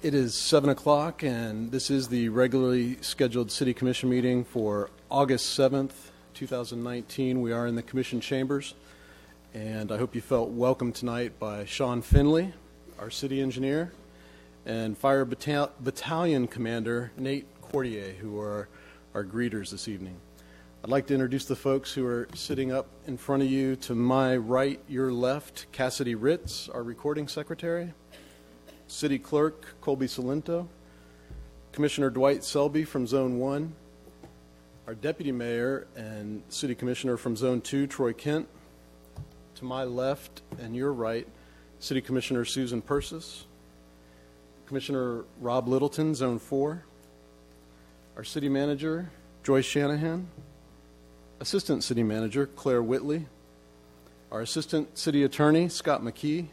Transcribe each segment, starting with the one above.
It is 7 o'clock, and this is the regularly scheduled City Commission meeting for August 7th, 2019. We are in the Commission chambers, and I hope you felt welcome tonight by Sean Finley, our city engineer, and Fire Battalion Commander Nate Cordier, who are our greeters this evening. I'd like to introduce the folks who are sitting up in front of you. To my right, your left, Cassidy Ritz, our recording secretary. City Clerk Colby Salento, Commissioner Dwight Selby from Zone 1, our Deputy Mayor and City Commissioner from Zone 2, Troy Kent. To my left and your right, City Commissioner Susan Persis, Commissioner Rob Littleton, Zone 4, our City Manager, Joyce Shanahan, Assistant City Manager, Claire Whitley, our Assistant City Attorney, Scott McKee,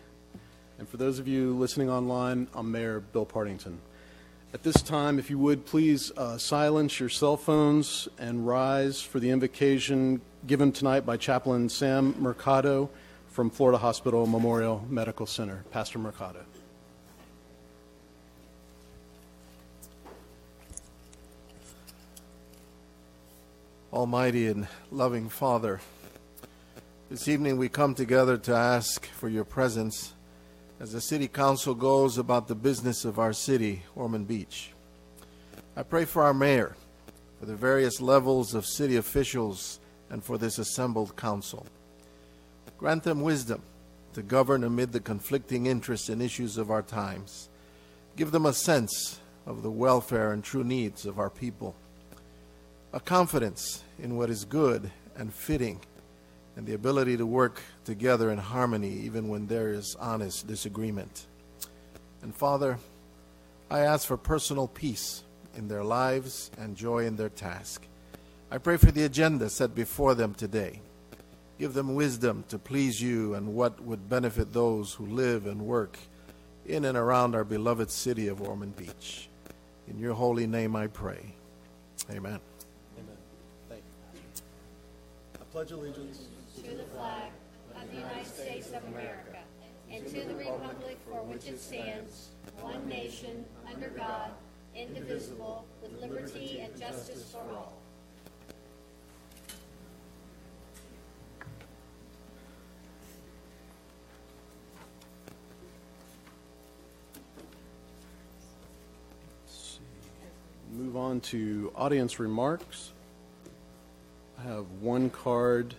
and for those of you listening online, I'm Mayor Bill Partington. At this time, if you would, please silence your cell phones and rise for the invocation given tonight by Chaplain Sam Mercado from Florida Hospital Memorial Medical Center. Pastor Mercado. Almighty and loving Father, this evening we come together to ask for your presence as the City Council goes about the business of our city, Ormond Beach. I pray for our mayor, for the various levels of city officials, and for this assembled council. Grant them wisdom to govern amid the conflicting interests and issues of our times. Give them a sense of the welfare and true needs of our people, a confidence in what is good and fitting, and the ability to work together in harmony even when there is honest disagreement. And Father, I ask for personal peace in their lives and joy in their task. I pray for the agenda set before them today. Give them wisdom to please you and what would benefit those who live and work in and around our beloved city of Ormond Beach. In your holy name I pray. Amen. Amen. Thank you. I pledge allegiance to the flag of the United States of America, and to the republic for which it stands, one nation, under God, indivisible, with liberty and justice for all. Let's see. Move on to audience remarks. I have one card.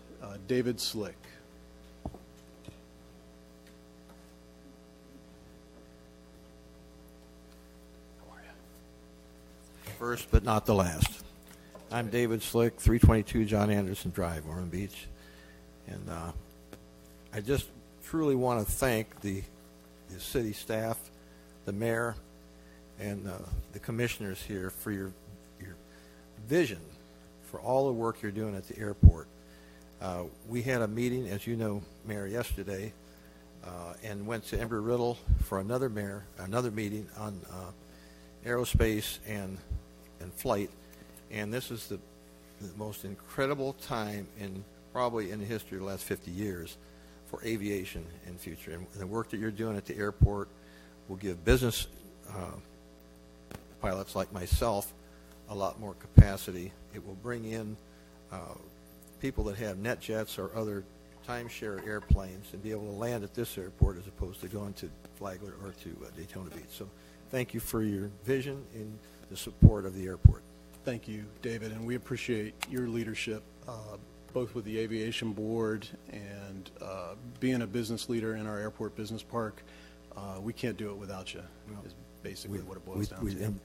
David Slick. How are you? First but not the last. I'm David Slick, 322 John Anderson Drive, Ormond Beach. And I just truly want to thank the city staff, the mayor, and the commissioners here for your vision for all the work you're doing at the airport. We had a meeting, as you know, Mayor, yesterday, and went to Embry-Riddle for another meeting on aerospace and flight. And this is the most incredible time probably in the history of the last 50 years for aviation in the future. And the work that you're doing at the airport will give business pilots like myself a lot more capacity. It will bring in people that have net jets or other timeshare airplanes and be able to land at this airport as opposed to going to Flagler or to Daytona Beach. So thank you for your vision and the support of the airport. Thank you, David, and we appreciate your leadership, both with the Aviation Board and being a business leader in our airport business park. We can't do it without you, is basically what it boils down to. And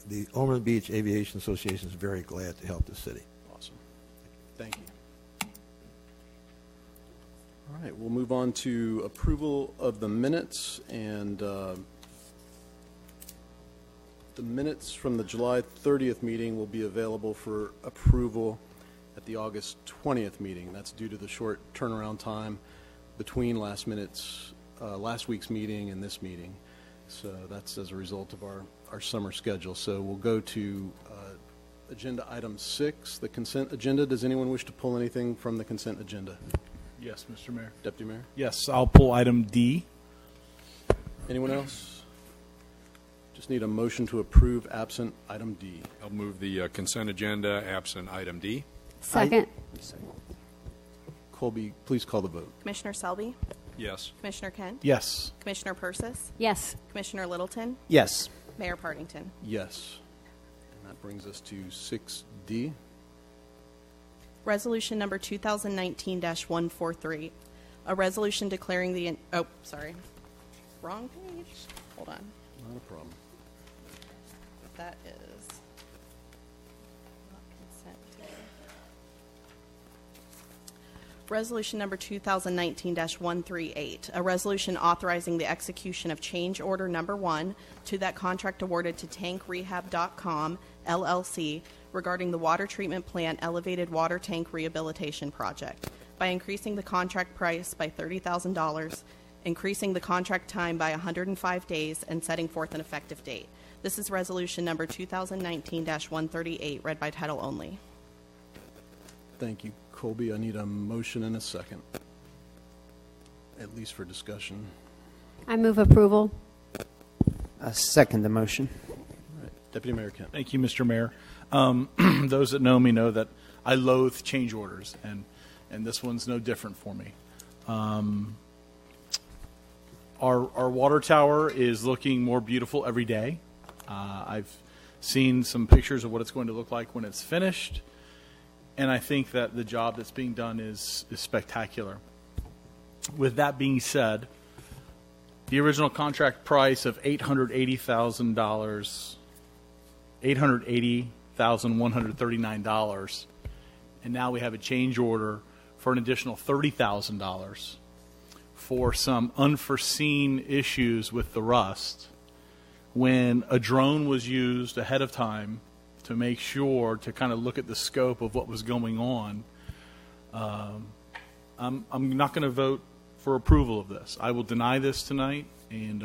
the Ormond Beach Aviation Association is very glad to help the city. Awesome. Thank you. All right, we'll move on to approval of the minutes, and the minutes from the July 30th meeting will be available for approval at the August 20th meeting. That's due to the short turnaround time between last week's meeting and this meeting. So that's as a result of our summer schedule. So we'll go to agenda item 6, the consent agenda. Does anyone wish to pull anything from the consent agenda? Yes, Mr. Mayor. Deputy Mayor? Yes, I'll pull item D. Anyone else? Just need a motion to approve absent item D. I'll move the consent agenda absent item D. Second. Colby, please call the vote. Commissioner Selby? Yes. Commissioner Kent? Yes. Commissioner Persis? Yes. Commissioner Littleton? Yes. Mayor Partington? Yes. And that brings us to 6D. Resolution number 2019-143, a resolution declaring the, wrong page. Hold on. Not a problem. That is not consent. Resolution number 2019-138, a resolution authorizing the execution of change order number 1 to that contract awarded to tankrehab.com, LLC, regarding the water treatment plant elevated water tank rehabilitation project by increasing the contract price by $30,000, increasing the contract time by 105 days, and setting forth an effective date. This is resolution number 2019-138, read by title only. Thank you, Colby. I need a motion and a second, at least for discussion. I move approval. Second the motion. All right. Deputy Mayor Kent. Thank you, Mr. Mayor. Those that know me know that I loathe change orders, and this one's no different for me. Our water tower is looking more beautiful every day. I've seen some pictures of what it's going to look like when it's finished, and I think that the job that's being done is spectacular. With that being said, the original contract price of $880,139, and now we have a change order for an additional $30,000 for some unforeseen issues with the rust, when a drone was used ahead of time to make sure to kind of look at the scope of what was going on. I'm not going to vote for approval of this. I will deny this tonight, and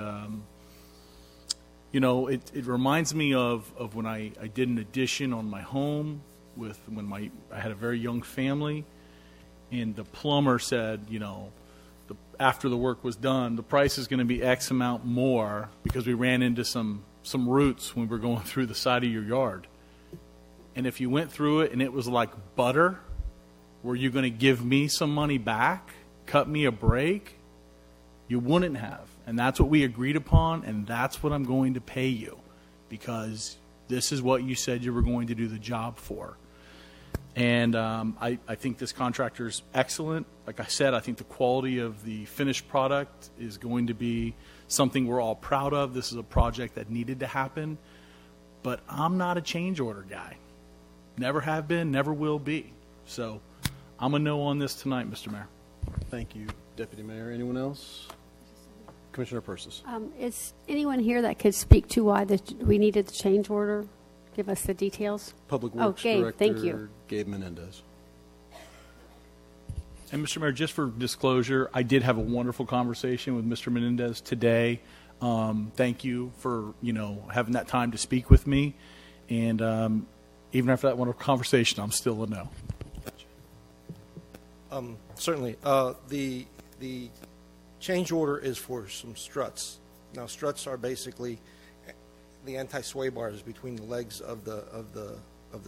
it reminds me of when I did an addition on my home when I had a very young family, and the plumber said, after the work was done, the price is going to be X amount more because we ran into some roots when we were going through the side of your yard. And if you went through it and it was like butter, were you going to give me some money back, cut me a break? You wouldn't have. And that's what we agreed upon, and that's what I'm going to pay you, because this is what you said you were going to do the job for. And I think this contractor is excellent. Like I said, I think the quality of the finished product is going to be something we're all proud of. This is a project that needed to happen. But I'm not a change order guy. Never have been, never will be. So I'm a no on this tonight, Mr. Mayor. Thank you, Deputy Mayor. Anyone else? Commissioner Persis. Is anyone here that could speak to why we needed the change order? Give us the details. Public Works Gabe, Director, thank you. Gabe Menendez. And Mr. Mayor, just for disclosure, I did have a wonderful conversation with Mr. Menendez today. Thank you for having that time to speak with me. And even after that wonderful conversation, I'm still a no. Certainly. The change order is for some struts. Now, struts are basically the anti-sway bars between the legs of the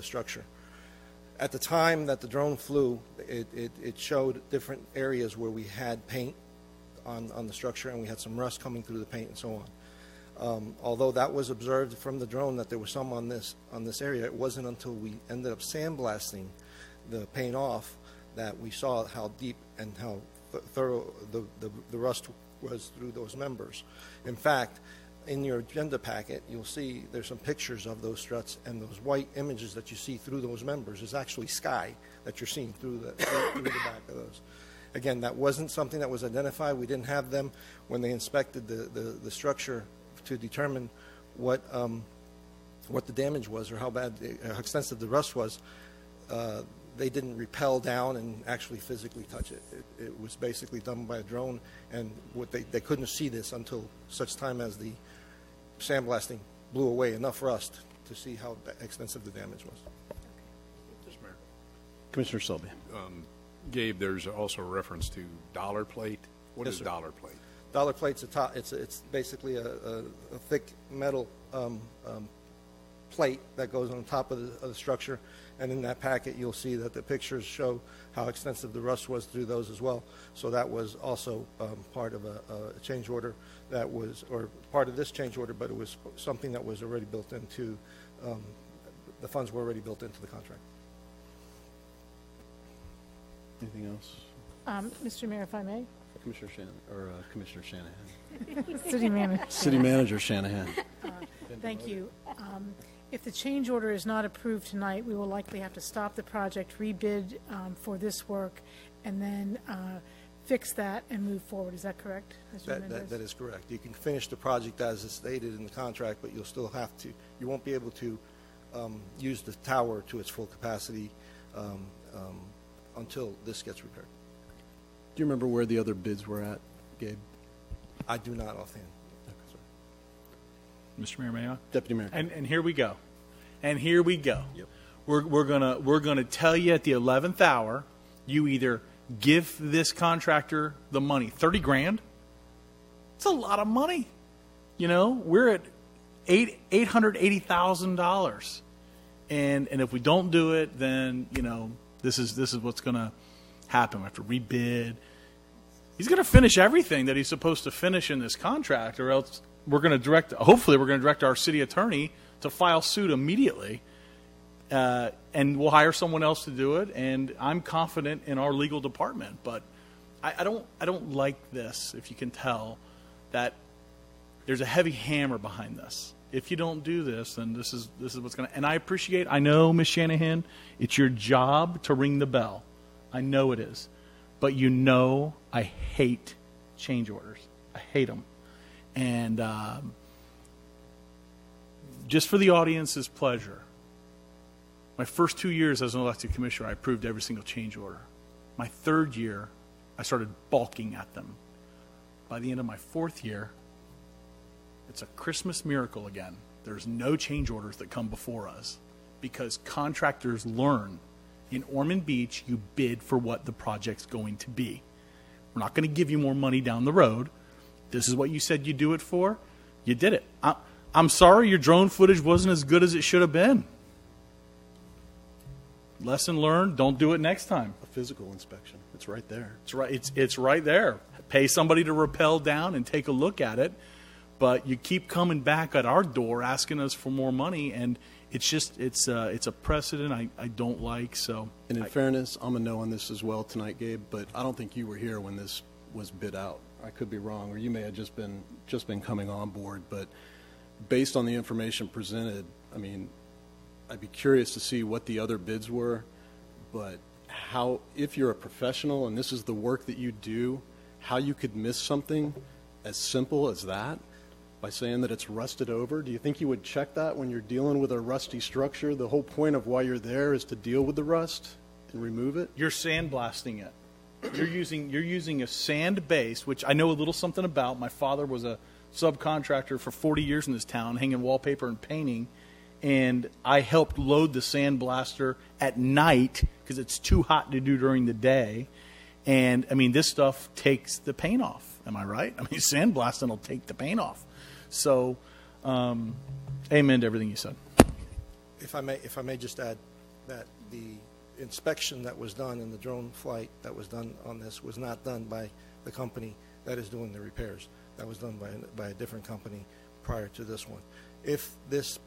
structure. At the time that the drone flew, it showed different areas where we had paint on the structure, and we had some rust coming through the paint and so on. Although that was observed from the drone that there was some on this area, it wasn't until we ended up sandblasting the paint off that we saw how deep and how thorough the rust was through those members. In fact, in your agenda packet, you'll see there's some pictures of those struts, and those white images that you see through those members is actually sky that you're seeing through the back of those. Again, that wasn't something that was identified. We didn't have them when they inspected the structure to determine what the damage was or how extensive the rust was. They didn't rappel down and actually physically touch it. It was basically done by a drone, and they couldn't see this until such time as the sandblasting blew away enough rust to see how extensive the damage was. Commissioner Selby. Gabe, there's also a reference to dollar plate. What Yes, is sir. dollar plate? Dollar plate's a top. It's basically a thick metal plate that goes on top of the structure. And in that packet, you'll see that the pictures show how extensive the rust was through those as well. So that was also part of a change order that was, or part of this change order, but it was something that was already built into, the funds were already built into the contract. Anything else? Mr. Mayor, if I may. Commissioner Shanahan. City Manager. City Manager Shanahan. Thank you. If the change order is not approved tonight, we will likely have to stop the project, rebid for this work, and then fix that and move forward. Is that correct, Mr. Mendez? That is correct. You can finish the project as is stated in the contract, but you'll still have to, you won't be able to use the tower to its full capacity until this gets repaired. Do you remember where the other bids were at, Gabe? I do not offhand. Mr. Mayor, may I? Deputy Mayor. And here we go. And here we go. Yep. We're gonna tell you at the 11th hour, you either give this contractor the money, 30 grand. It's a lot of money. You know, we're at $880,000, and if we don't do it, then you know this is what's gonna happen. We have to rebid. He's gonna finish everything that he's supposed to finish in this contract, or else we're going to direct, hopefully we're going to direct our city attorney to file suit immediately, and we'll hire someone else to do it, and I'm confident in our legal department. But I don't like this, if you can tell, that there's a heavy hammer behind this. If you don't do this, then this is what's going to, and I know, Ms. Shanahan, it's your job to ring the bell. I know it is. But you know I hate change orders. I hate them. And just for the audience's pleasure, my first 2 years as an elected commissioner, I approved every single change order. My third year, I started balking at them. By the end of my fourth year, it's a Christmas miracle again. There's no change orders that come before us because contractors learn. In Ormond Beach, you bid for what the project's going to be. We're not going to give you more money down the road. This is what you said you'd do it for. You did it. I'm sorry your drone footage wasn't as good as it should have been. Lesson learned. Don't do it next time. A physical inspection. It's right there. It's right. It's right there. Pay somebody to rappel down and take a look at it. But you keep coming back at our door asking us for more money, and it's just it's a precedent I don't like. So. And in fairness, I'm a no on this as well tonight, Gabe. But I don't think you were here when this was bid out. I could be wrong, or you may have just been coming on board. But based on the information presented, I mean, I'd be curious to see what the other bids were. But how, if you're a professional and this is the work that you do, how you could miss something as simple as that by saying that it's rusted over? Do you think you would check that when you're dealing with a rusty structure? The whole point of why you're there is to deal with the rust and remove it. You're sandblasting it. You're using a sand base, which I know a little something about. My father was a subcontractor for 40 years in this town, hanging wallpaper and painting, and I helped load the sandblaster at night because it's too hot to do during the day. And I mean, this stuff takes the paint off. Am I right? I mean, sandblasting will take the paint off. So, amen to everything you said. If I may just add that the inspection that was done and the drone flight that was done on this was not done by the company that is doing the repairs. That was done by a different company prior to this one. If this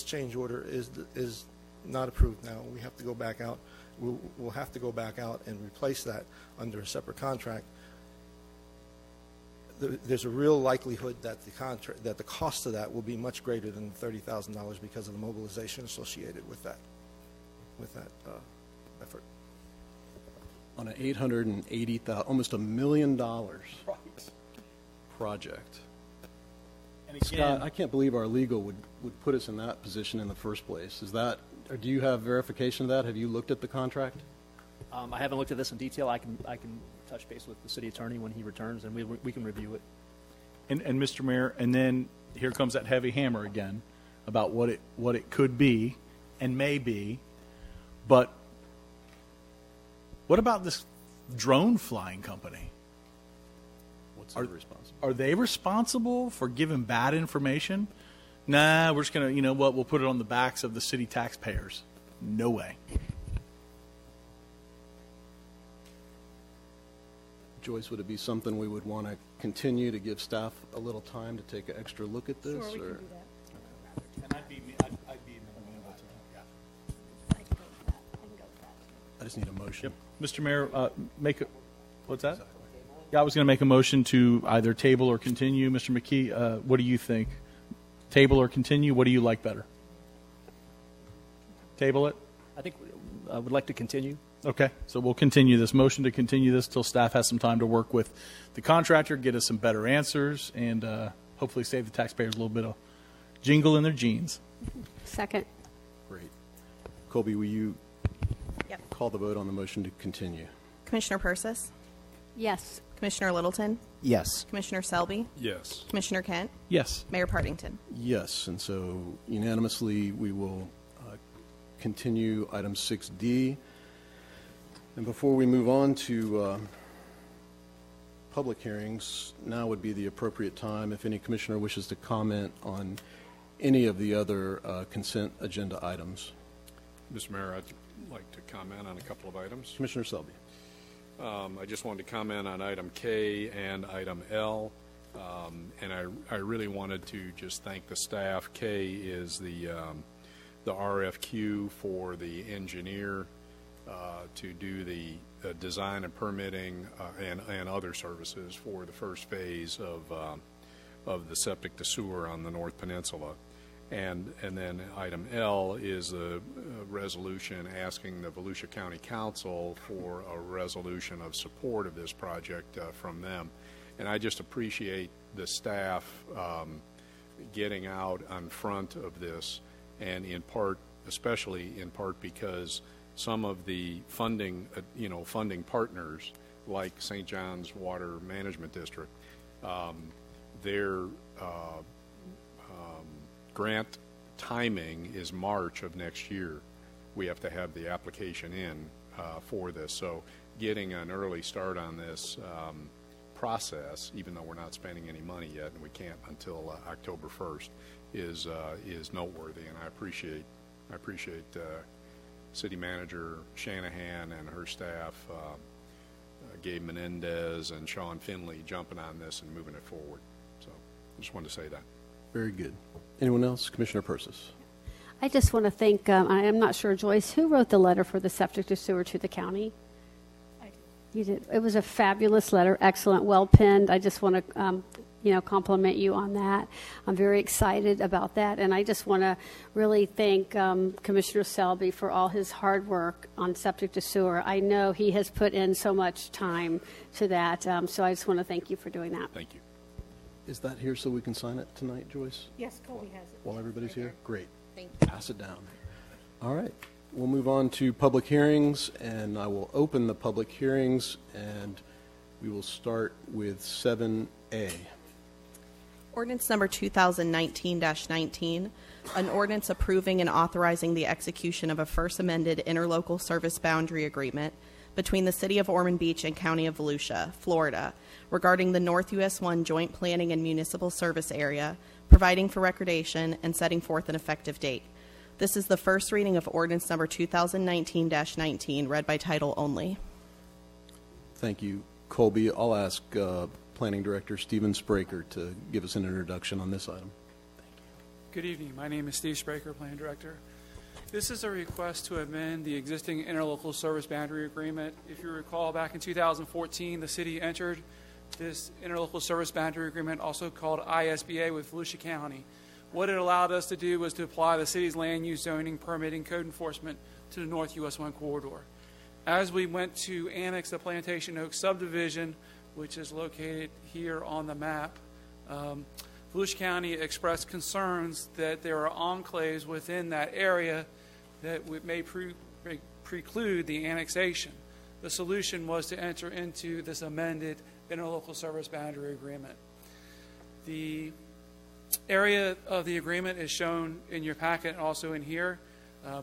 change order is not approved now, we have to go back out. We'll have to go back out and replace that under a separate contract. There's a real likelihood that the cost of that will be much greater than $30,000 because of the mobilization associated with that effort. On an $880,000, almost $1 million project. And again, Scott, I can't believe our legal would put us in that position in the first place. Is that, or do you have verification of that? Have you looked at the contract? I haven't looked at this in detail. I can touch base with the city attorney when he returns, and we can review it. And Mr. Mayor, and then here comes that heavy hammer again about what it could be and may be. But what about this drone flying company? What's the responsible? Are they responsible for giving bad information? Nah, we're just going to, you know what, we'll put it on the backs of the city taxpayers. No way. Joyce, would it be something we would want to continue to give staff a little time to take an extra look at this? Sure, we or? can do that. And I'd be amenable to that. I can go with that. I can go with that. I just need a motion. Mr. Mayor, what's that? Yeah, I was going to make a motion to either table or continue. Mr. McKee, what do you think? Table or continue? What do you like better? Table it? I think I would like to continue. Okay, so we'll continue this. Motion to continue this till staff has some time to work with the contractor, get us some better answers, and hopefully save the taxpayers a little bit of jingle in their jeans. Second. Great. Colby, will you Yep. call the vote on the motion to continue? Commissioner Persis, Yes. Commissioner Littleton, Yes. Commissioner Selby, Yes. Commissioner Kent, Yes. Mayor Partington. Yes, and so unanimously, we will continue item 6D. And before we move on to public hearings, now would be the appropriate time if any commissioner wishes to comment on any of the other consent agenda items. Mr. Mayor, I'd like to comment on a couple of items. Commissioner Selby. I just wanted to comment on item K and item L, and I really wanted to just thank the staff. K is the RFQ for the engineer to do the design and permitting and other services for the first phase of the septic to sewer on the North Peninsula. And then item L is a resolution asking the Volusia County Council for a resolution of support of this project from them. And I just appreciate the staff getting out on front of this, and in part, especially in part because some of the funding, funding partners like St. John's Water Management District, their grant timing is March of next year. We have to have the application in for this. So getting an early start on this process, even though we're not spending any money yet and we can't until October 1st, is noteworthy. And I appreciate City Manager Shanahan and her staff, Gabe Menendez and Sean Finley jumping on this and moving it forward. So I just wanted to say that. Very good. Anyone else? Commissioner Persis. I just want to thank, I am not sure, Joyce, who wrote the letter for the septic to sewer to the county? I did. You did. It was a fabulous letter, excellent, well penned. I just want to, compliment you on that. I'm very excited about that, and I just want to really thank Commissioner Selby for all his hard work on septic to sewer. I know he has put in so much time to that, so I just want to thank you for doing that. Thank you. Is that here so we can sign it tonight, Joyce? Yes, Colby has it. While everybody's here? Great. Thank you. Pass it down. All right. We'll move on to public hearings, and I will open the public hearings, and we will start with 7A. Ordinance number 2019-19, an ordinance approving and authorizing the execution of a first amended interlocal service boundary agreement between the City of Ormond Beach and County of Volusia, Florida, regarding the North US 1 Joint Planning and Municipal Service Area, providing for recordation, and setting forth an effective date. This is the first reading of ordinance number 2019-19, read by title only. Thank you, Colby. I'll ask Planning Director Stephen Spraker to give us an introduction on this item. Good evening. My name is Steve Spraker, Planning Director. This is a request to amend the existing interlocal service boundary agreement. If you recall, back in 2014, the city entered this interlocal service boundary agreement, also called ISBA, with Volusia County. What it allowed us to do was to apply the city's land use zoning, permitting, code enforcement to the North US 1 corridor. As we went to annex the Plantation Oaks subdivision, which is located here on the map, Volusia County expressed concerns that there are enclaves within that area that may preclude the annexation. The solution was to enter into this amended interlocal service boundary agreement. The area of the agreement is shown in your packet and also in here.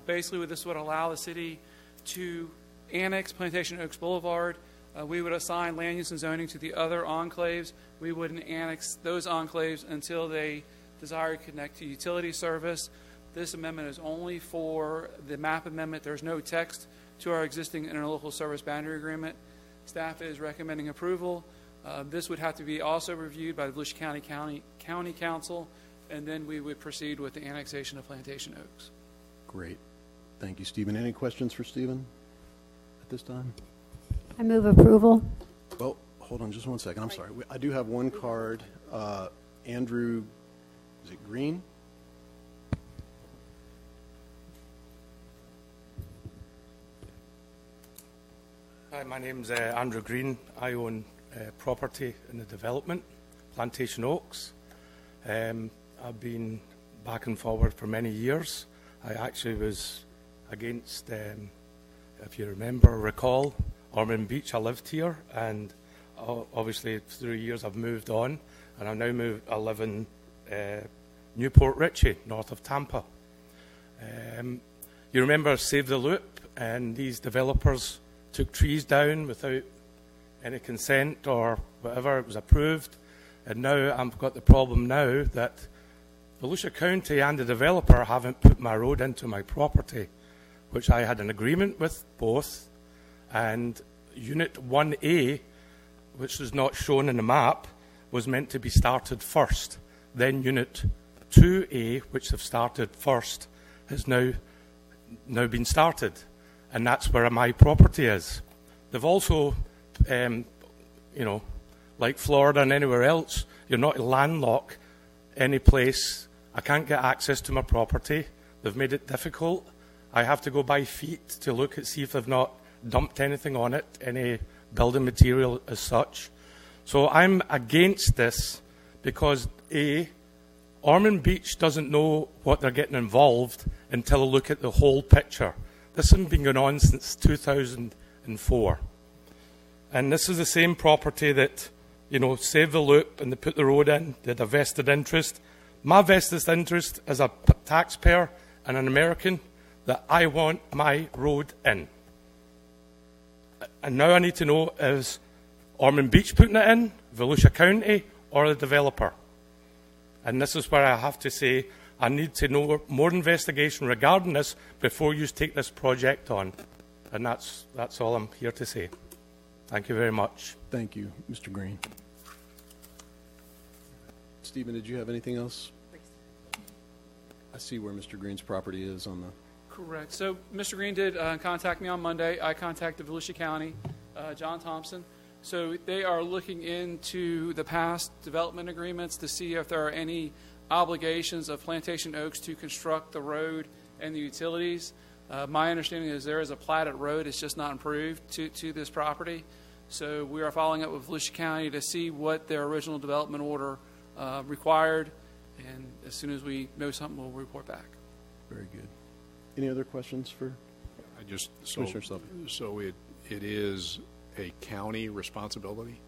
Basically, this would allow the city to annex Plantation Oaks Boulevard We would assign land use and zoning to the other enclaves. We wouldn't annex those enclaves until they desire to connect to utility service. This amendment is only for the map amendment. There's no text to our existing interlocal service boundary agreement. Staff is recommending approval. This would have to be also reviewed by the Volusia County Council, and then we would proceed with the annexation of Plantation Oaks. Great. Thank you, Stephen. Any questions for Stephen at this time? I move approval. Well, hold on just one second. I'm sorry. I do have one card. Andrew, is it Green? Hi, my name's Andrew Green. I own property in the development, Plantation Oaks. I've been back and forward for many years. I actually was against, if you remember, recall, Ormond Beach. I lived here, and obviously through years I've moved on, and I live in Newport Richie, north of Tampa. You remember Save the Loop, and these developers took trees down without any consent or whatever. It was approved, and now I've got the problem now that Volusia County and the developer haven't put my road into my property, which I had an agreement with both, and Unit 1A, which is not shown in the map, was meant to be started first. Then Unit 2A, which have started first, has now been started, and that's where my property is. They've also, like Florida and anywhere else, you're not landlocked any place. I can't get access to my property. They've made it difficult. I have to go by feet to look and see if they've not dumped anything on it, any building material as such. So I'm against this because, A, Ormond Beach doesn't know what they're getting involved until they look at the whole picture. This has been going on since 2004. And this is the same property that, Save the Loop, and they put the road in, they had a vested interest. My vested interest as a taxpayer and an American, that I want my road in. And now I need to know, is Ormond Beach putting it in, Volusia County, or the developer? And this is where I have to say, I need to know more investigation regarding this before you take this project on. And that's all I'm here to say. Thank you very much. Thank you, Mr. Green. Stephen, did you have anything else? I see where Mr. Green's property is on the... Correct. So Mr. Green did contact me on Monday. I contacted Volusia County, John Thompson. So they are looking into the past development agreements to see if there are any obligations of Plantation Oaks to construct the road and the utilities. My understanding is there is a platted road. It's just not improved to this property. So we are following up with Volusia County to see what their original development order required. And as soon as we know something, we'll report back. Very good. Any other questions for Commissioner Selby? So it is a county responsibility?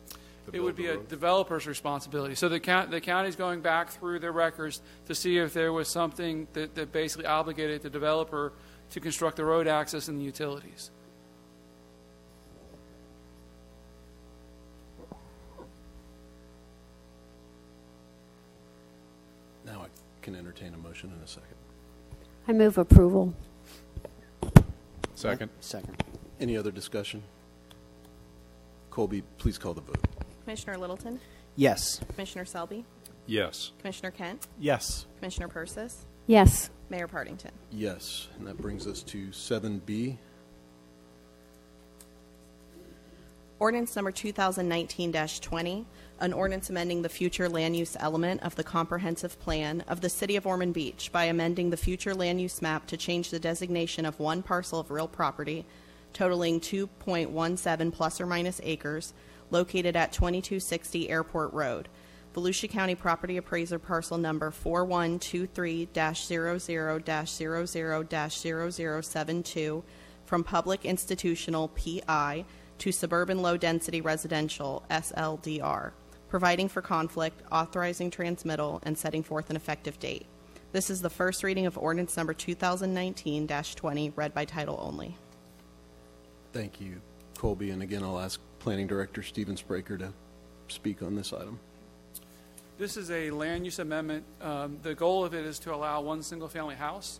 It would be a developer's responsibility. So the county's going back through their records to see if there was something that basically obligated the developer to construct the road access and the utilities. Now I can entertain a motion in a second. I move approval. Second. Second. Any other discussion? Colby, please call the vote. Commissioner Littleton, Yes. Commissioner Selby, Yes. Commissioner Kent, Yes. Commissioner Persis, Yes. Mayor Partington. Yes, and that brings us to 7B. Ordinance number 2019-20, an ordinance amending the future land use element of the comprehensive plan of the City of Ormond Beach by amending the future land use map to change the designation of one parcel of real property totaling 2.17 plus or minus acres located at 2260 Airport Road. Volusia County Property Appraiser parcel number 4123-00-00-0072 from public institutional PI to suburban low-density residential, SLDR, providing for conflict, authorizing transmittal, and setting forth an effective date. This is the first reading of ordinance number 2019-20, read by title only. Thank you, Colby. And again, I'll ask Planning Director Stephen Spraker to speak on this item. This is a land use amendment. The goal of it is to allow one single-family house.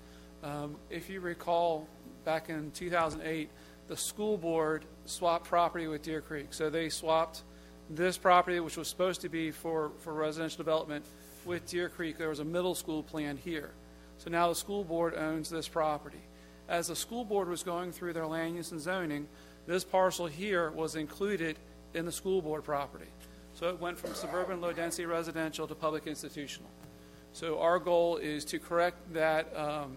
If you recall, back in 2008, the school board swapped property with Deer Creek. So they swapped this property, which was supposed to be for residential development, with Deer Creek. There was a middle school planned here. So now the school board owns this property. As the school board was going through their land use and zoning, this parcel here was included in the school board property. So it went from suburban low-density residential to public institutional. So our goal is to correct that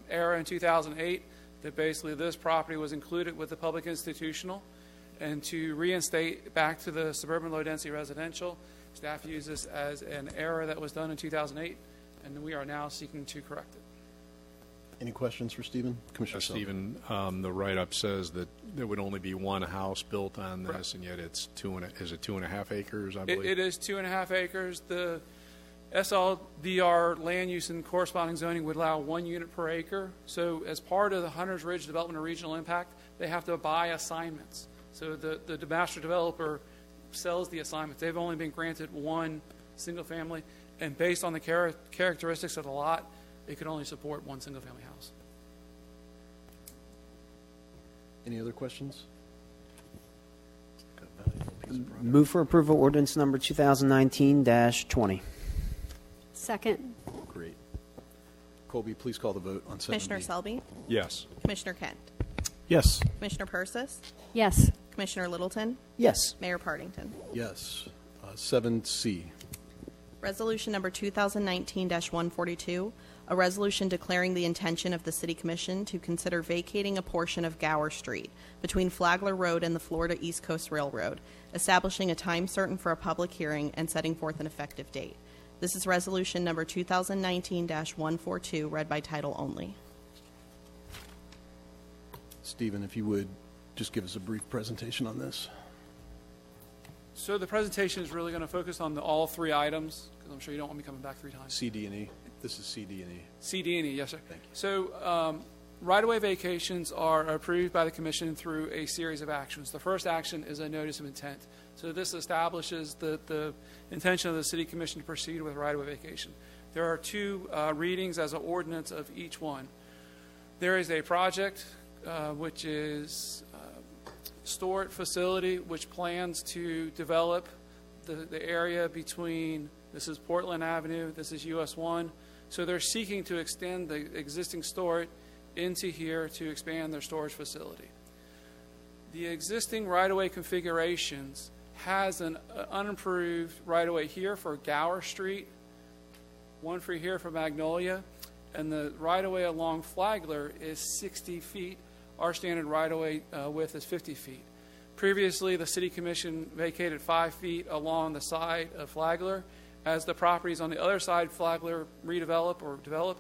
error in 2008, that basically this property was included with the public institutional, and to reinstate back to the suburban low-density residential. Staff used this as an error that was done in 2008, and we are now seeking to correct it. Any questions for Stephen? Commissioner Sullivan. Stephen, the write-up says that there would only be one house built on this, Correct. and yet it's 2.5 acres, I believe? It is 2.5 acres. The SLDR land use and corresponding zoning would allow 1 unit per acre. So as part of the Hunters Ridge Development of Regional Impact, they have to buy assignments. So the master developer sells the assignments. They've only been granted one single family, and based on the characteristics of the lot, it could only support one single family house. Any other questions? Move for approval ordinance number 2019-20. Second. Great. Colby, please call the vote on 7B. Commissioner Selby, Yes. Commissioner Kent, Yes. Commissioner Persis, Yes. Commissioner Littleton, Yes. Mayor Partington. Yes. 7C. Resolution number 2019-142, a resolution declaring the intention of the City Commission to consider vacating a portion of Gower Street between Flagler Road and the Florida East Coast Railroad, establishing a time certain for a public hearing, and setting forth an effective date. This is resolution number 2019-142, read by title only. Stephen, if you would just give us a brief presentation on this. So the presentation is really going to focus on all three items, because I'm sure you don't want me coming back 3 times. C, D, and E. This is C, D, and E. C, D, and E, yes, sir. Thank you. So right-of-way vacations are approved by the Commission through a series of actions. The first action is a notice of intent. So this establishes the intention of the City Commission to proceed with right-of-way vacation. There are 2 readings as an ordinance of each one. There is a project, which is storage facility, which plans to develop the area between, this is Portland Avenue, this is US 1. So they're seeking to extend the existing storage into here to expand their storage facility. The existing right-of-way configurations has an unimproved right-of-way here for Gower Street, one for here for Magnolia, and the right-of-way along Flagler is 60 feet. Our standard right-of-way width is 50 feet. Previously, the City Commission vacated 5 feet along the side of Flagler. As the properties on the other side, Flagler, redevelop or develop,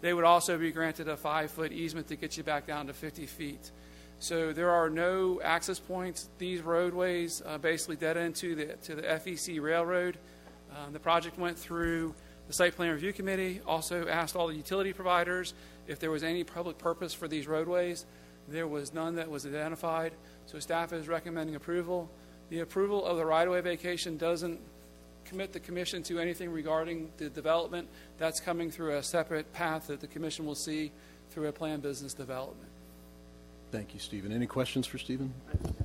they would also be granted a 5-foot easement to get you back down to 50 feet. So there are no access points. These roadways basically dead end to the FEC Railroad. The project went through the Site Plan Review Committee, also asked all the utility providers if there was any public purpose for these roadways. There was none that was identified, so staff is recommending approval. The approval of the right-of-way vacation doesn't commit the Commission to anything regarding the development. That's coming through a separate path that the Commission will see through a planned business development. Thank you, Stephen. Any questions for Stephen?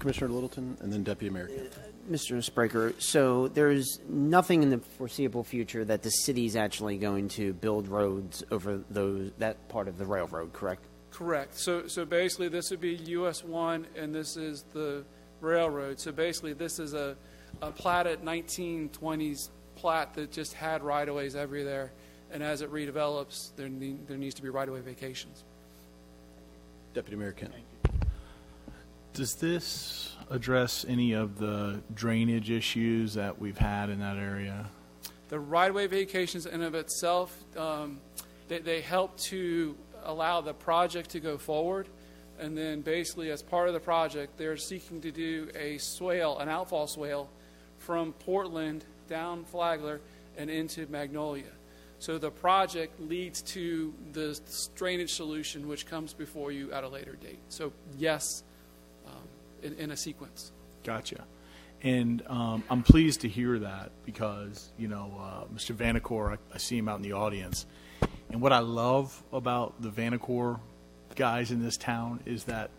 Commissioner Littleton, and then Deputy Mayor Kent. Mr. Spraker, so there's nothing in the foreseeable future that the city's actually going to build roads over that part of the railroad, correct? Correct. So basically this would be US 1 and this is the railroad. So basically this is a platted 1920s plat that just had right-of-ways everywhere, and as it redevelops, there needs to be right-of-way vacations. Deputy Mayor Kent. Does this address any of the drainage issues that we've had in that area? The right-of-way vacations in and of itself, they help to allow the project to go forward, and then basically as part of the project, they're seeking to do a swale, an outfall swale, from Portland down Flagler and into Magnolia. So the project leads to the drainage solution, which comes before you at a later date. So yes, in a sequence. Gotcha. And I'm pleased to hear that because, Mr. Vanacore, I see him out in the audience. And what I love about the Vanacore guys in this town is that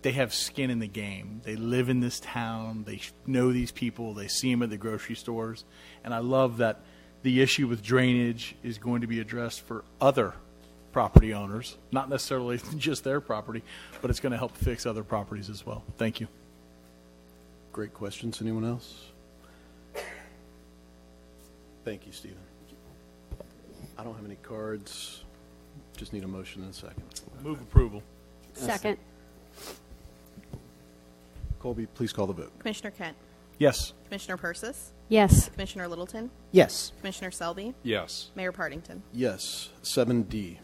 they have skin in the game. They live in this town. They know these people. They see them at the grocery stores. And I love that the issue with drainage is going to be addressed for other property owners, not necessarily just their property, but it's going to help fix other properties as well. Thank you. Great questions. Anyone else? Thank you, Stephen. I don't have any cards. Just need a motion in a second. Move approval. Second. Colby, please call the vote. Commissioner Kent. Yes. Commissioner Persis. Yes. Commissioner Littleton. Yes. Commissioner Selby. Yes. Mayor Partington. Yes. 7D.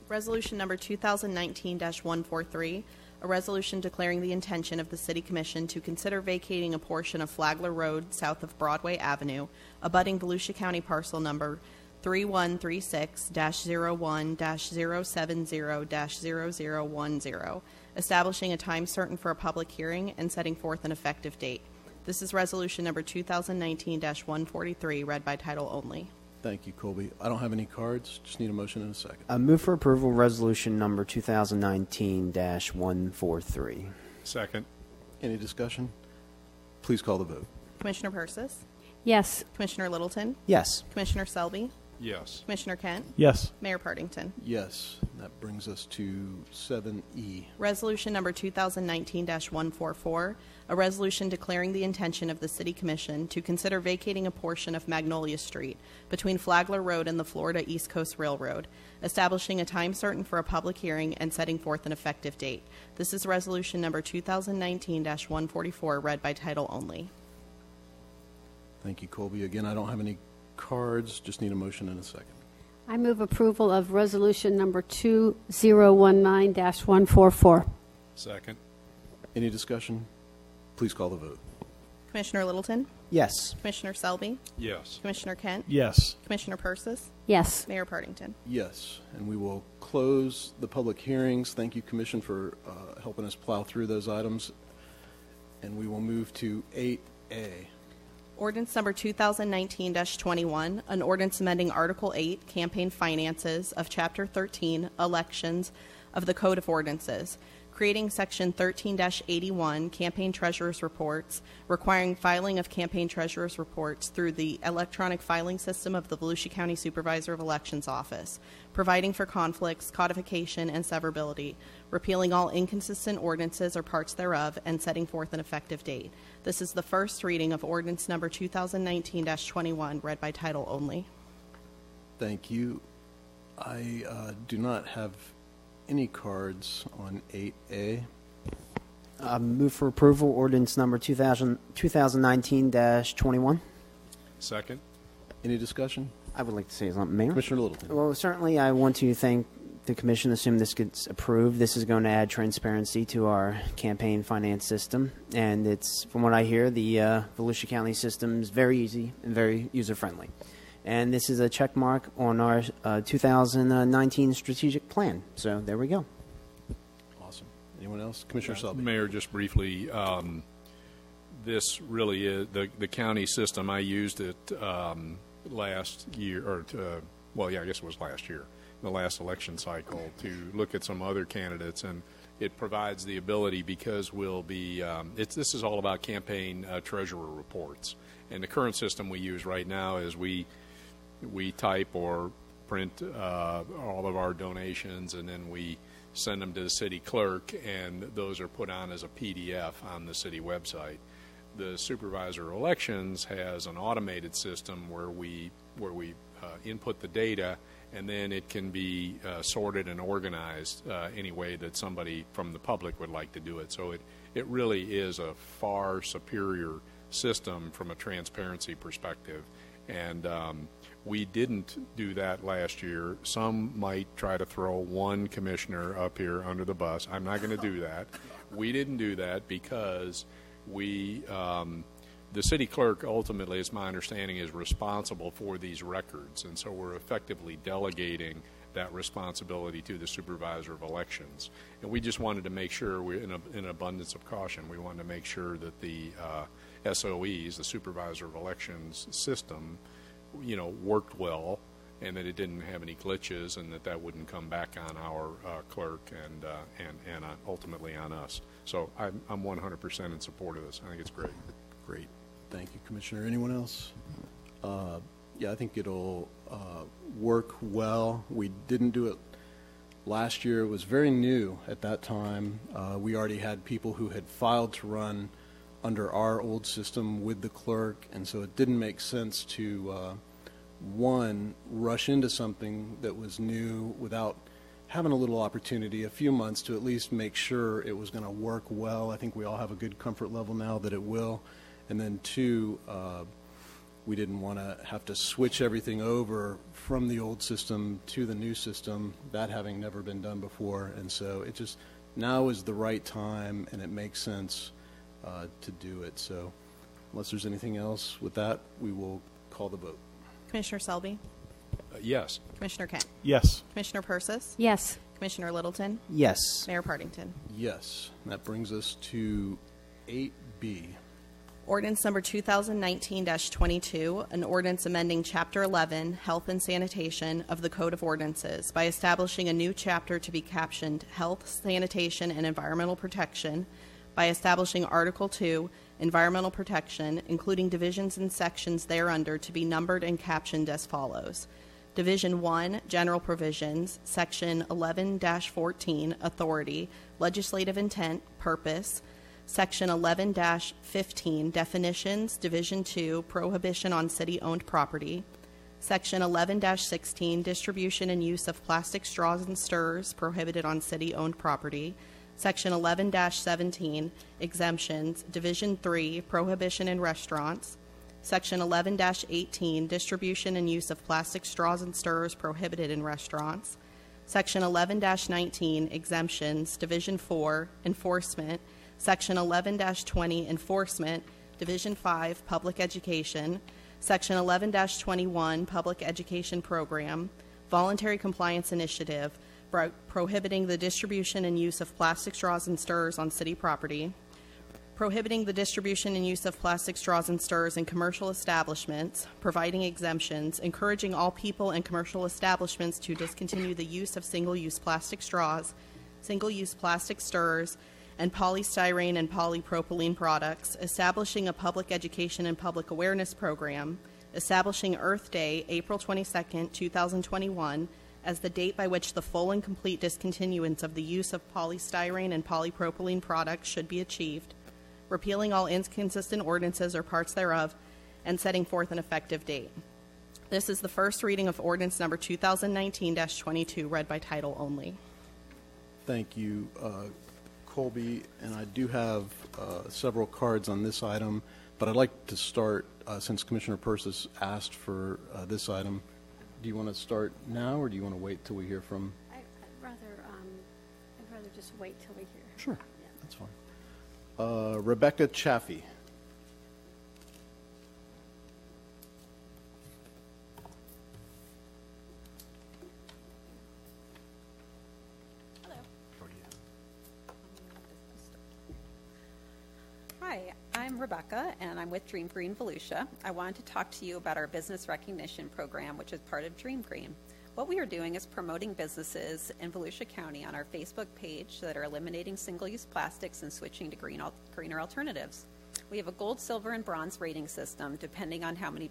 Resolution number 2019-143, a resolution declaring the intention of the City Commission to consider vacating a portion of Flagler Road south of Broadway Avenue, abutting Volusia County parcel number 3136-01-070-0010, establishing a time certain for a public hearing and setting forth an effective date. This is resolution number 2019-143, read by title only. Thank you, Colby. I don't have any cards. Just need a motion in a second. Move for approval resolution number 2019-143. Second. Any discussion? Please call the vote. Commissioner Persis. Yes. Commissioner Littleton. Yes. Commissioner Selby. Yes. Commissioner Kent. Yes. Mayor Partington. Yes. That brings us to 7E. Resolution number 2019-144, a resolution declaring the intention of the City Commission to consider vacating a portion of Magnolia Street between Flagler Road and the Florida East Coast Railroad, establishing a time certain for a public hearing and setting forth an effective date. This is resolution number 2019-144, read by title only. Thank you, Colby. Again, I don't have any cards. Just need a motion in a second. I move approval of resolution number 2019-144. Second. Any discussion? Please call the vote. Commissioner Littleton. Yes. Commissioner Selby. Yes. Commissioner Kent. Yes. Commissioner Persis. Yes. Mayor Partington. Yes. And we will close the public hearings. Thank you, Commission, for helping us plow through those items. And we will move to 8A. Ordinance number 2019-21, an ordinance amending Article 8, Campaign Finances of Chapter 13, Elections of the Code of Ordinances, creating Section 13-81, Campaign Treasurer's Reports, requiring filing of Campaign Treasurer's Reports through the electronic filing system of the Volusia County Supervisor of Elections Office, providing for conflicts, codification, and severability, repealing all inconsistent ordinances or parts thereof, and setting forth an effective date. This is the first reading of ordinance number 2019-21, read by title only. Thank you. I do not have any cards on 8A. Move for approval ordinance number 2019-21. Second. Any discussion? I would like to say something, Mayor. Commissioner Littleton. Well, certainly I want to thank the Commission. Assume this gets approved. This is going to add transparency to our campaign finance system. And it's, from what I hear, the Volusia County system is very easy and very user-friendly. And this is a check mark on our 2019 strategic plan. So there we go. Awesome. Anyone else? Commissioner Selby. Mayor, just briefly, this really is the county system. I used it last year, or I guess it was last year, the last election cycle, to look at some other candidates, and it provides the ability, because we'll be this is all about campaign treasurer reports, and the current system we use right now is we type or print all of our donations, and then we send them to the city clerk, and those are put on as a PDF on the city website. The supervisor of elections has an automated system where we input the data, and then it can be sorted and organized any way that somebody from the public would like to do it. So it really is a far superior system from a transparency perspective. And we didn't do that last year. Some might try to throw one commissioner up here under the bus. I'm not going to do that. We didn't do that because the city clerk ultimately, it's my understanding, is responsible for these records, and so we're effectively delegating that responsibility to the supervisor of elections. And we just wanted to make sure, we're in an abundance of caution, we wanted to make sure that the SOEs, the Supervisor of Elections system, worked well, and that it didn't have any glitches, and that wouldn't come back on our clerk and ultimately on us. So I'm 100% in support of this. I think it's great. Great. Thank you, Commissioner. Anyone else? Yeah, I think it'll work well. We didn't do it last year. It was very new at that time. We already had people who had filed to run under our old system with the clerk, and so it didn't make sense to rush into something that was new without having a little opportunity, a few months, to at least make sure it was going to work well. I think we all have a good comfort level now that it will. And then two, we didn't want to have to switch everything over from the old system to the new system, that having never been done before. And so it just, now is the right time, and it makes sense to do it. So unless there's anything else with that, we will call the vote. Commissioner Selby? Yes. Commissioner Kent? Yes. Commissioner Persis? Yes. Commissioner Littleton? Yes. Mayor Partington? Yes. That brings us to 8B. Ordinance number 2019-22, an ordinance amending Chapter 11, Health and Sanitation of the Code of Ordinances by establishing a new chapter to be captioned Health, Sanitation, and Environmental Protection, by establishing Article 2, Environmental Protection, including divisions and sections thereunder to be numbered and captioned as follows. Division 1, General Provisions, Section 11-14, Authority, Legislative Intent, Purpose, Section 11-15, Definitions, Division 2, Prohibition on City-Owned Property, Section 11-16, Distribution and Use of Plastic Straws and Stirrers, Prohibited on City-Owned Property, Section 11-17, Exemptions, Division 3, Prohibition in Restaurants, Section 11-18, Distribution and Use of Plastic Straws and Stirrers Prohibited in Restaurants, Section 11-19, Exemptions, Division 4, Enforcement, Section 11-20, Enforcement, Division 5, Public Education, Section 11-21, Public Education Program, Voluntary Compliance Initiative, prohibiting the distribution and use of plastic straws and stirrers on city property, prohibiting the distribution and use of plastic straws and stirrers in commercial establishments, providing exemptions, encouraging all people and commercial establishments to discontinue the use of single-use plastic straws, single-use plastic stirrers, and polystyrene and polypropylene products, establishing a public education and public awareness program, establishing Earth Day, April 22, 2021, as the date by which the full and complete discontinuance of the use of polystyrene and polypropylene products should be achieved, repealing all inconsistent ordinances or parts thereof, and setting forth an effective date. This is the first reading of ordinance number 2019-22, read by title only. Thank you, Colby, and I do have several cards on this item, but I'd like to start, since Commissioner Persis asked for this item. Do you want to start now, or do you want to wait till we hear from? I'd rather just wait till we hear. Sure, yeah. That's fine. Rebecca Chaffee. Hello. Hi, I'm Rebecca, and I'm with Dream Green Volusia. I wanted to talk to you about our business recognition program, which is part of Dream Green. What we are doing is promoting businesses in Volusia County on our Facebook page that are eliminating single-use plastics and switching to greener alternatives. We have a gold, silver, and bronze rating system depending on how many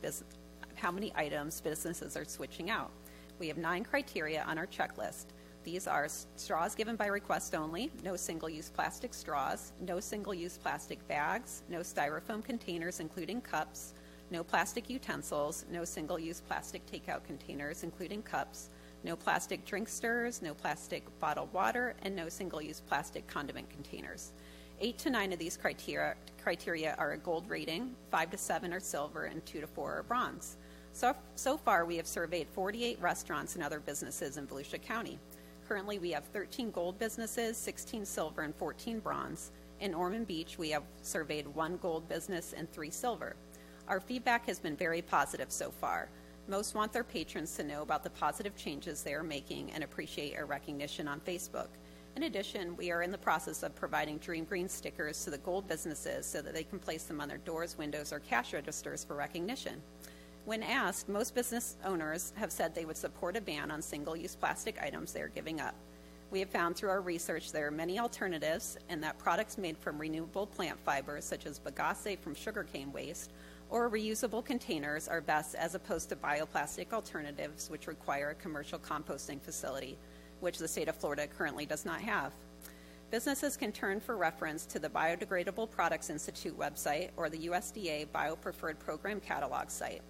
items businesses are switching out. We have 9 criteria on our checklist. These are straws given by request only, no single-use plastic straws, no single-use plastic bags, no styrofoam containers including cups, no plastic utensils, no single-use plastic takeout containers including cups, no plastic drink stirrers, no plastic bottled water, and no single-use plastic condiment containers. 8 to 9 of these criteria are a gold rating, 5 to 7 are silver, and 2 to 4 are bronze. So far, we have surveyed 48 restaurants and other businesses in Volusia County. Currently, we have 13 gold businesses, 16 silver, and 14 bronze. In Ormond Beach, we have surveyed 1 gold business and 3 silver. Our feedback has been very positive so far. Most want their patrons to know about the positive changes they are making and appreciate our recognition on Facebook. In addition, we are in the process of providing Dream Green stickers to the gold businesses so that they can place them on their doors, windows, or cash registers for recognition. When asked, most business owners have said they would support a ban on single-use plastic items they are giving up. We have found through our research there are many alternatives and that products made from renewable plant fibers, such as bagasse from sugarcane waste, or reusable containers are best as opposed to bioplastic alternatives which require a commercial composting facility, which the state of Florida currently does not have. Businesses can turn for reference to the Biodegradable Products Institute website or the USDA BioPreferred Program Catalog site.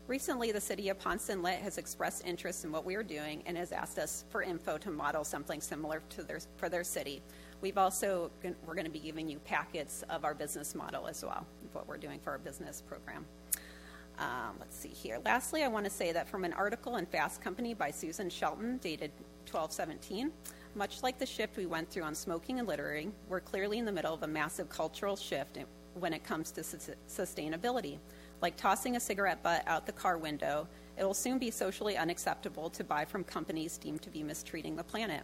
Recently, the City of Ponce Inlet has expressed interest in what we are doing and has asked us for info to model something similar to for their city. We're going to be giving you packets of our business model as well, of what we're doing for our business program. Let's see here. Lastly, I want to say that from an article in Fast Company by Susan Shelton, dated 12/17, much like the shift we went through on smoking and littering, we're clearly in the middle of a massive cultural shift when it comes to sustainability. Like tossing a cigarette butt out the car window, it will soon be socially unacceptable to buy from companies deemed to be mistreating the planet.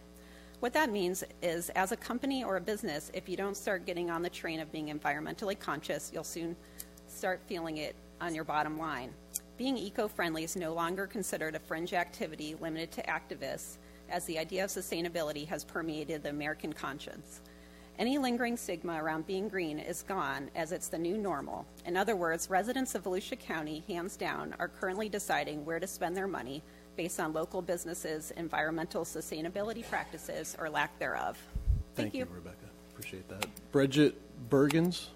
What that means is, as a company or a business, if you don't start getting on the train of being environmentally conscious, you'll soon start feeling it on your bottom line. Being eco-friendly is no longer considered a fringe activity limited to activists, as the idea of sustainability has permeated the American conscience. Any lingering stigma around being green is gone, as it's the new normal. In other words, residents of Volusia County, hands down, are currently deciding where to spend their money based on local businesses' environmental sustainability practices or lack thereof. Thank you. Rebecca. Appreciate that. Bridget Bergens.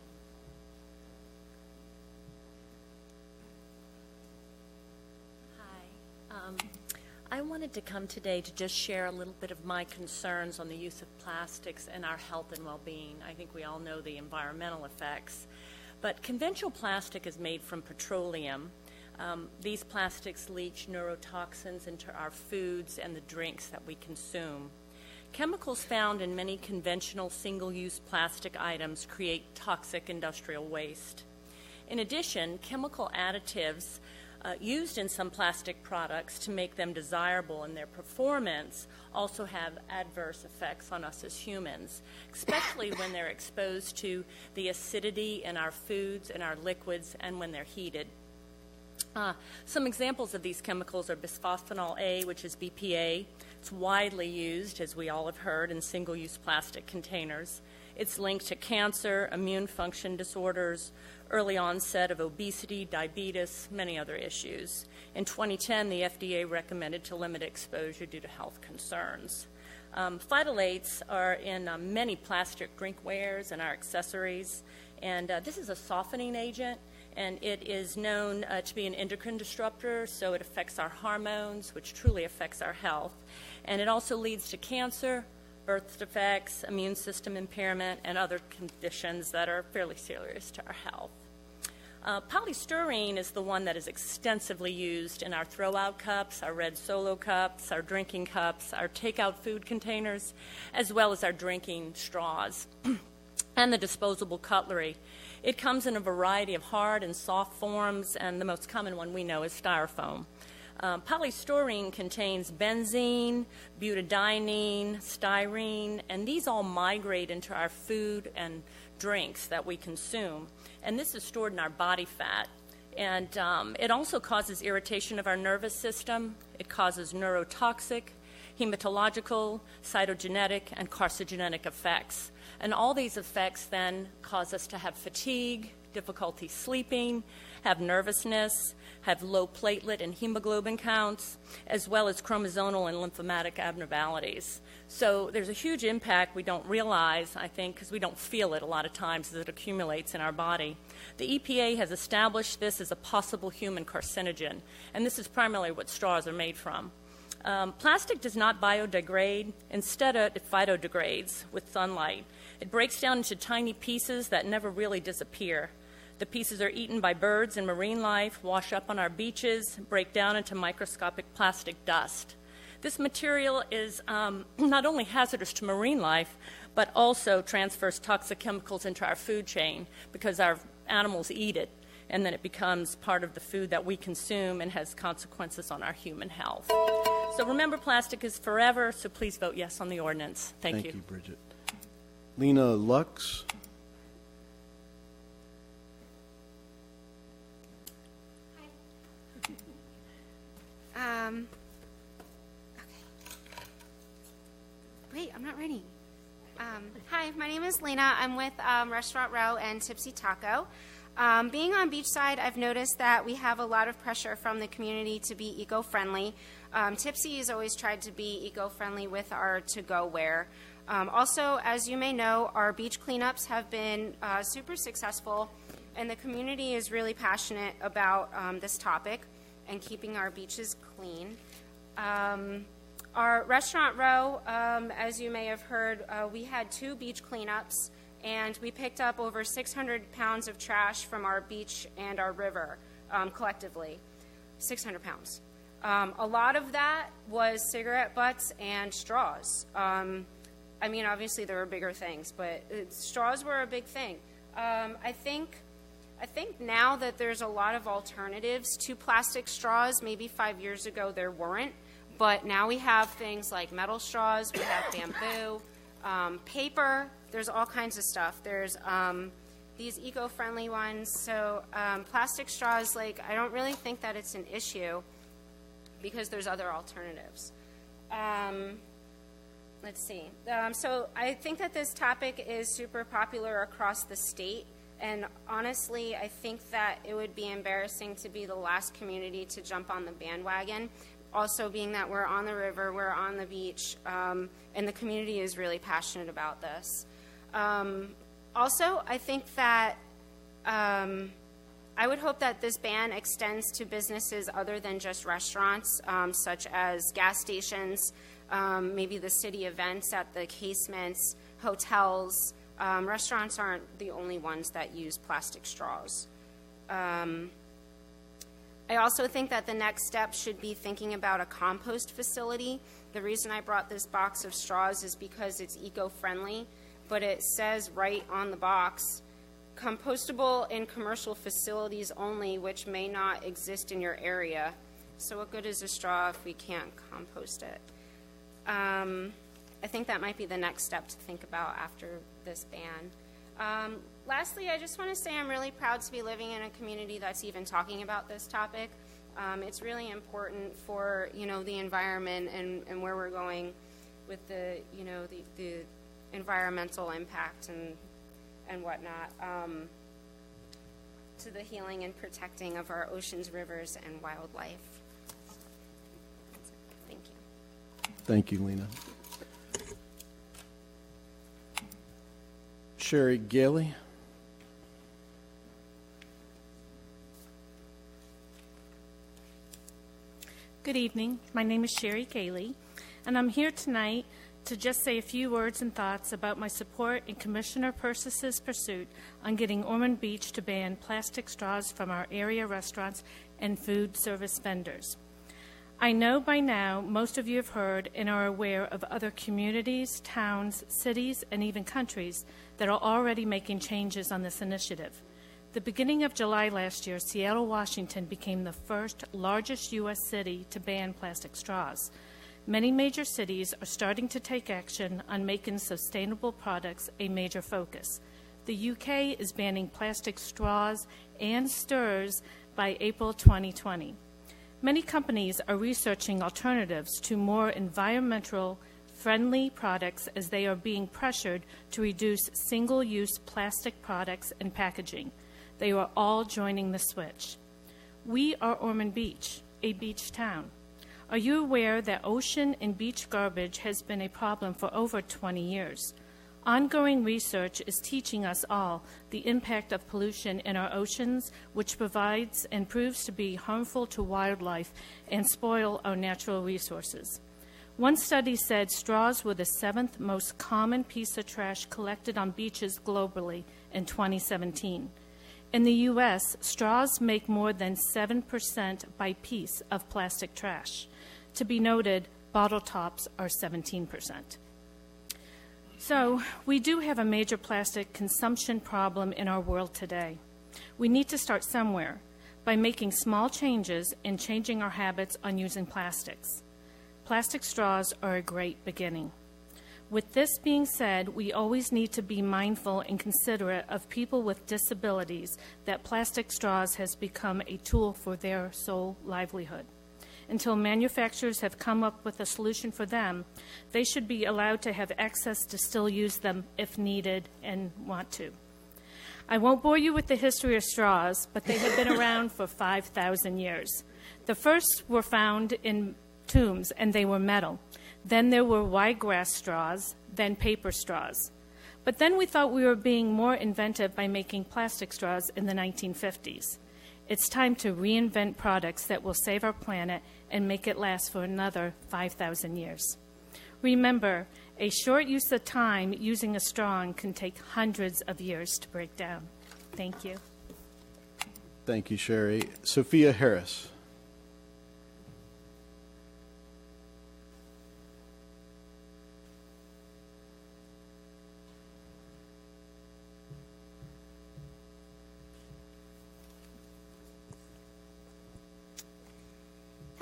I wanted to come today to just share a little bit of my concerns on the use of plastics and our health and well-being. I think we all know the environmental effects, but conventional plastic is made from petroleum. These plastics leach neurotoxins into our foods and the drinks that we consume. Chemicals found in many conventional single-use plastic items create toxic industrial waste. In addition, chemical additives used in some plastic products to make them desirable in their performance also have adverse effects on us as humans, especially when they're exposed to the acidity in our foods and our liquids and when they're heated. Some examples of these chemicals are bisphosphenol A, which is BPA. It's widely used, as we all have heard, in single-use plastic containers. It's linked to cancer, immune function disorders, early onset of obesity, diabetes, many other issues. In 2010, the FDA recommended to limit exposure due to health concerns. Phytolates are in many plastic drinkwares and our accessories, and this is a softening agent, and it is known to be an endocrine disruptor, so it affects our hormones, which truly affects our health. And it also leads to cancer, birth defects, immune system impairment, and other conditions that are fairly serious to our health. Polystyrene is the one that is extensively used in our throw-out cups, our red Solo cups, our drinking cups, our takeout food containers, as well as our drinking straws and the disposable cutlery. It comes in a variety of hard and soft forms, and the most common one we know is styrofoam. Polystyrene contains benzene, butadiene, styrene, and these all migrate into our food and drinks that we consume. And this is stored in our body fat. And it also causes irritation of our nervous system. It causes neurotoxic, hematological, cytogenetic, and carcinogenic effects. And all these effects then cause us to have fatigue, difficulty sleeping, have nervousness, have low platelet and hemoglobin counts, as well as chromosomal and lymphomatic abnormalities. So there's a huge impact we don't realize, I think, because we don't feel it a lot of times as it accumulates in our body. The EPA has established this as a possible human carcinogen, and this is primarily what straws are made from. Plastic does not biodegrade. Instead, it phytodegrades with sunlight. It breaks down into tiny pieces that never really disappear. The pieces are eaten by birds and marine life, wash up on our beaches, break down into microscopic plastic dust. This material is not only hazardous to marine life, but also transfers toxic chemicals into our food chain because our animals eat it, and then it becomes part of the food that we consume and has consequences on our human health. So remember, plastic is forever, so please vote yes on the ordinance. Thank you. Thank you, Bridget. Lena Lux. Okay. Wait, I'm not ready. Hi, my name is Lena. I'm with Restaurant Row and Tipsy Taco. Being on Beachside, I've noticed that we have a lot of pressure from the community to be eco-friendly. Tipsy has always tried to be eco-friendly with our to-go ware. Also, as you may know, our beach cleanups have been super successful, and the community is really passionate about this topic and keeping our beaches clean. Our Restaurant Row, as you may have heard, we had 2 beach cleanups, and we picked up over 600 pounds of trash from our beach and our river collectively. 600 pounds. A lot of that was cigarette butts and straws. I mean, obviously there were bigger things, but straws were a big thing. I think now that there's a lot of alternatives to plastic straws. Maybe 5 years ago there weren't, but now we have things like metal straws, we have bamboo, paper, there's all kinds of stuff. There's these eco-friendly ones. So plastic straws, like, I don't really think that it's an issue because there's other alternatives. Let's see. So I think that this topic is super popular across the state. And honestly, I think that it would be embarrassing to be the last community to jump on the bandwagon. Also, being that we're on the river, we're on the beach, and the community is really passionate about this. Also, I think that I would hope that this ban extends to businesses other than just restaurants, such as gas stations, maybe the city events at the casements, hotels. Restaurants aren't the only ones that use plastic straws. I also think that the next step should be thinking about a compost facility. The reason I brought this box of straws is because it's eco-friendly, but it says right on the box, compostable in commercial facilities only, which may not exist in your area. So what good is a straw if we can't compost it? I think that might be the next step to think about after this ban. Lastly, I just want to say I'm really proud to be living in a community that's even talking about this topic. It's really important for, the environment and where we're going with the, the environmental impact and whatnot, to the healing and protecting of our oceans, rivers, and wildlife. Thank you. Thank you, Lena. Sherry Gailey. Good evening. My name is Sherry Gailey, and I'm here tonight to just say a few words and thoughts about my support in Commissioner Persis' pursuit on getting Ormond Beach to ban plastic straws from our area restaurants and food service vendors. I know by now most of you have heard and are aware of other communities, towns, cities, and even countries that are already making changes on this initiative. The beginning of July last year, Seattle, Washington became the first largest U.S. city to ban plastic straws. Many major cities are starting to take action on making sustainable products a major focus. The UK is banning plastic straws and stirrers by April 2020. Many companies are researching alternatives to more environmental-friendly products as they are being pressured to reduce single-use plastic products and packaging. They are all joining the switch. We are Ormond Beach, a beach town. Are you aware that ocean and beach garbage has been a problem for over 20 years? Ongoing research is teaching us all the impact of pollution in our oceans, which provides and proves to be harmful to wildlife and spoil our natural resources. One study said straws were the 7th most common piece of trash collected on beaches globally in 2017. In the U.S., straws make more than 7% by piece of plastic trash. To be noted, bottle tops are 17%. So, we do have a major plastic consumption problem in our world today. We need to start somewhere by making small changes and changing our habits on using plastics. plastic straws are a great beginning. With this being said, we always need to be mindful and considerate of people with disabilities that plastic straws has become a tool for their sole livelihood. Until manufacturers have come up with a solution for them, they should be allowed to have access to still use them if needed and want to. I won't bore you with the history of straws, but they have been around for 5,000 years. The first were found in tombs, and they were metal. Then there were wiregrass straws, then paper straws. But then we thought we were being more inventive by making plastic straws in the 1950s. It's time to reinvent products that will save our planet and make it last for another 5,000 years. Remember, a short use of time using a straw can take hundreds of years to break down. Thank you. Thank you, Sherry. Sophia Harris.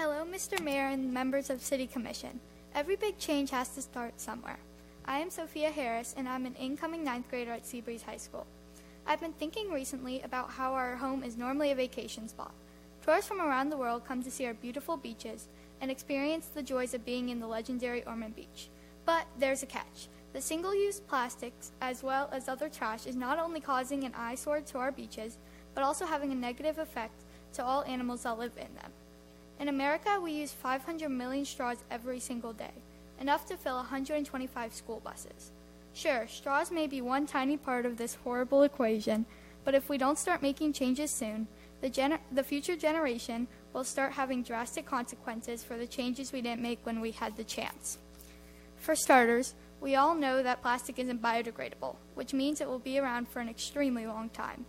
Hello, Mr. Mayor and members of City Commission. Every big change has to start somewhere. I am Sophia Harris, and I'm an incoming 9th grader at Seabreeze High School. I've been thinking recently about how our home is normally a vacation spot. Tourists from around the world come to see our beautiful beaches and experience the joys of being in the legendary Ormond Beach. But there's a catch. The single-use plastics, as well as other trash, is not only causing an eyesore to our beaches, but also having a negative effect to all animals that live in them. In America, we use 500 million straws every single day, enough to fill 125 school buses. Sure, straws may be one tiny part of this horrible equation, but if we don't start making changes soon, the future generation will start having drastic consequences for the changes we didn't make when we had the chance. For starters, we all know that plastic isn't biodegradable, which means it will be around for an extremely long time.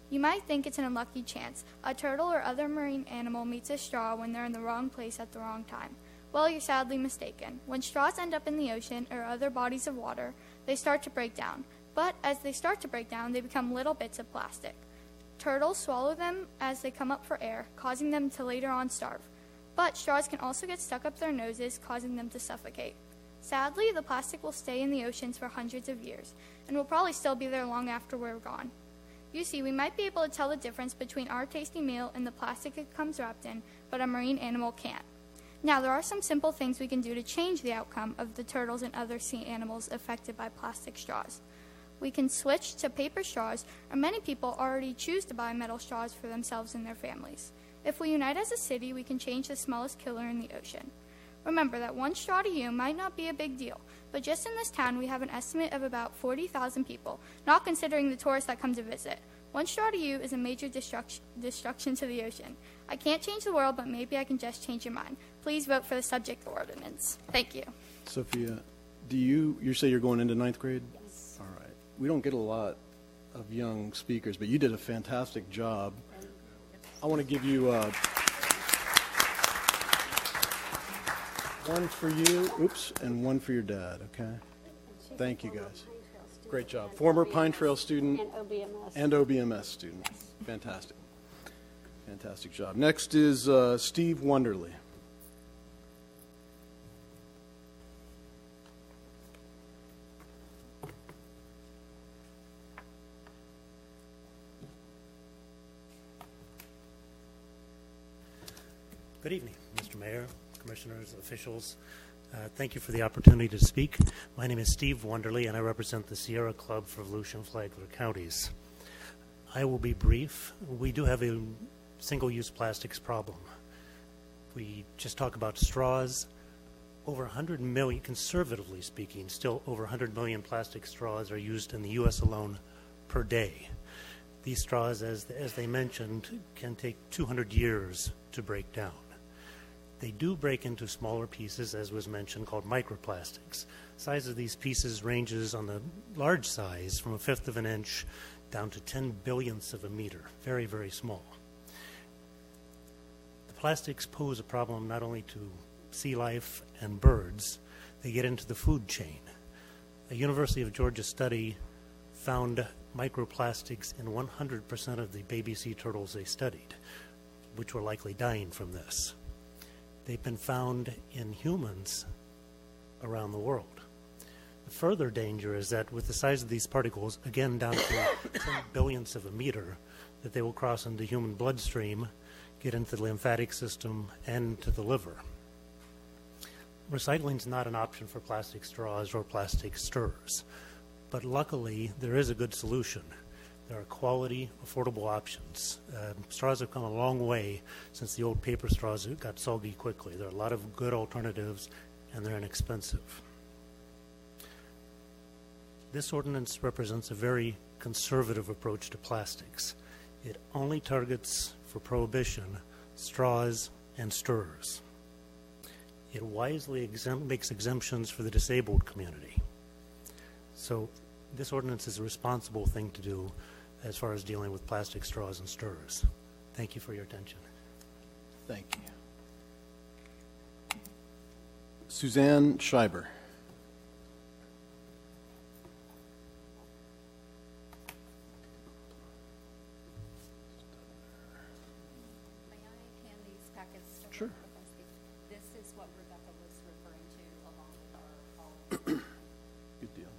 You might think it's an unlucky chance. A turtle or other marine animal meets a straw when they're in the wrong place at the wrong time. Well, you're sadly mistaken. When straws end up in the ocean or other bodies of water, they start to break down. But as they start to break down, they become little bits of plastic. Turtles swallow them as they come up for air, causing them to later on starve. But straws can also get stuck up their noses, causing them to suffocate. Sadly, the plastic will stay in the oceans for hundreds of years, and will probably still be there long after we're gone. You see, we might be able to tell the difference between our tasty meal and the plastic it comes wrapped in, but a marine animal can't. Now, there are some simple things we can do to change the outcome of the turtles and other sea animals affected by plastic straws. We can switch to paper straws, or many people already choose to buy metal straws for themselves and their families. If we unite as a city, we can change the smallest killer in the ocean. Remember that one straw to you might not be a big deal, but just in this town we have an estimate of about 40,000 people, not considering the tourists that come to visit. One straw to you is a major destruction to the ocean. I can't change the world, but maybe I can just change your mind. Please vote for the subject ordinance. Thank you. Sophia, you say you're going into 9th grade? Yes. All right. We don't get a lot of young speakers, but you did a fantastic job. I want to give you one for you, and one for your dad, okay? Thank you, guys. Great job. Former Pine Trail student and OBMS student. Fantastic. Fantastic job. Next is Steve Wonderly. Good evening, Mr. Mayor, commissioners, officials. Thank you for the opportunity to speak. My name is Steve Wonderly, and I represent the Sierra Club for Volusia and Flagler counties. I will be brief. We do have a single-use plastics problem. We just talk about straws. Over 100 million, conservatively speaking, still over 100 million plastic straws are used in the U.S. alone per day. These straws, as they mentioned, can take 200 years to break down. They do break into smaller pieces, as was mentioned, called microplastics. Size of these pieces ranges on the large size from 1/5 of an inch down to 10 billionths of a meter. Very, very small. The plastics pose a problem not only to sea life and birds, they get into the food chain. A University of Georgia study found microplastics in 100% of the baby sea turtles they studied, which were likely dying from this. They've been found in humans around the world. The further danger is that with the size of these particles, again down to 10 billionths of a meter, that they will cross into human bloodstream, get into the lymphatic system, and to the liver. Recycling is not an option for plastic straws or plastic stirrers, but luckily there is a good solution. There are quality, affordable options. Straws have come a long way since the old paper straws got soggy quickly. There are a lot of good alternatives, and they're inexpensive. This ordinance represents a very conservative approach to plastics. It only targets, for prohibition, straws and stirrers. It wisely makes exemptions for the disabled community. So this ordinance is a responsible thing to do as far as dealing with plastic straws and stirrers. Thank you for your attention. Thank you. Suzanne Schreiber. May I hand these packets to Sure. This is what Rebecca was referring to along with our Good deal.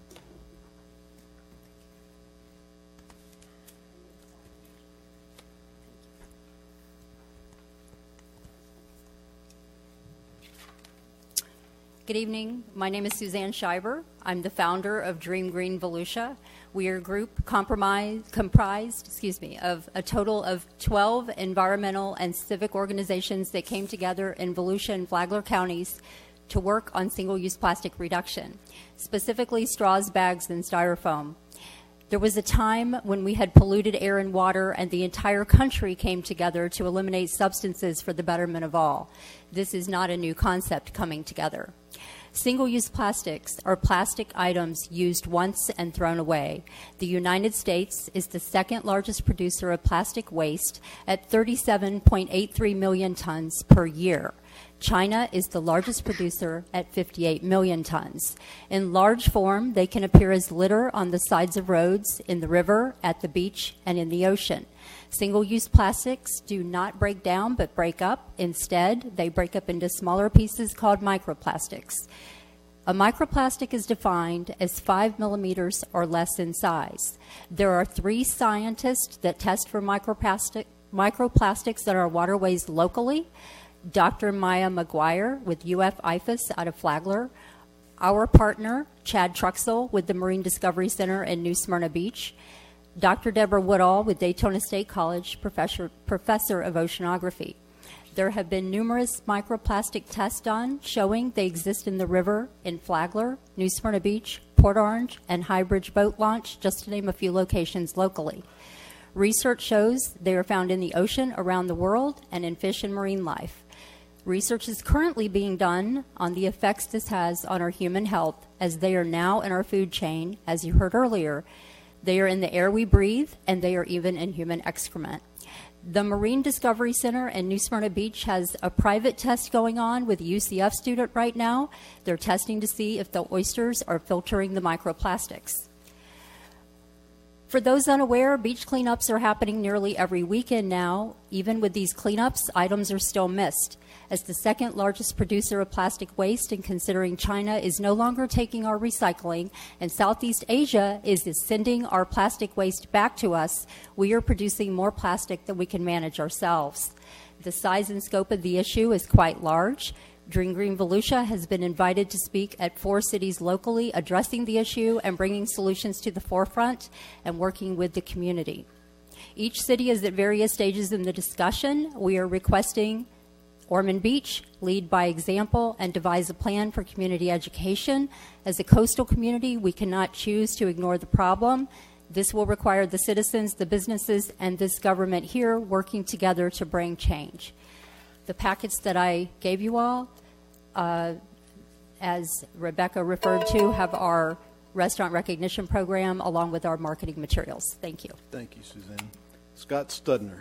Good evening. My name is Suzanne Schreiber. I'm the founder of Dream Green Volusia. We are a group comprised of a total of 12 environmental and civic organizations that came together in Volusia and Flagler counties to work on single-use plastic reduction, specifically straws, bags, and styrofoam. There was a time when we had polluted air and water, and the entire country came together to eliminate substances for the betterment of all. This is not a new concept coming together. Single-use plastics are plastic items used once and thrown away. The United States is the second largest producer of plastic waste at 37.83 million tons per year. China is the largest producer at 58 million tons. In large form, they can appear as litter on the sides of roads, in the river, at the beach, and in the ocean. Single-use plastics do not break down but break up. Instead, they break up into smaller pieces called microplastics. A microplastic is defined as 5 millimeters or less in size. There are 3 scientists that test for microplastics in our waterways locally. Dr. Maya McGuire with UF IFAS out of Flagler, our partner, Chad Truxell with the Marine Discovery Center in New Smyrna Beach, Dr. Deborah Woodall with Daytona State College, professor of oceanography. There have been numerous microplastic tests done showing they exist in the river in Flagler, New Smyrna Beach, Port Orange, and High Bridge Boat Launch, just to name a few locations locally. Research shows they are found in the ocean around the world and in fish and marine life. Research is currently being done on the effects this has on our human health, as they are now in our food chain, as you heard earlier. They are in the air we breathe, and they are even in human excrement. The Marine Discovery Center in New Smyrna Beach has a private test going on with a UCF student right now. They're testing to see if the oysters are filtering the microplastics. For those unaware, beach cleanups are happening nearly every weekend now. Even with these cleanups, items are still missed. As the second largest producer of plastic waste, and considering China is no longer taking our recycling and Southeast Asia is sending our plastic waste back to us, we are producing more plastic than we can manage ourselves. The size and scope of the issue is quite large. Dream Green Volusia has been invited to speak at 4 cities locally addressing the issue and bringing solutions to the forefront and working with the community. Each city is at various stages in the discussion. We are requesting Ormond Beach lead by example and devise a plan for community education. As a coastal community, we cannot choose to ignore the problem. This will require the citizens, the businesses, and this government here working together to bring change. The packets that I gave you all, as Rebecca referred to, have our restaurant recognition program along with our marketing materials. Thank you. Thank you, Suzanne. Scott Studner.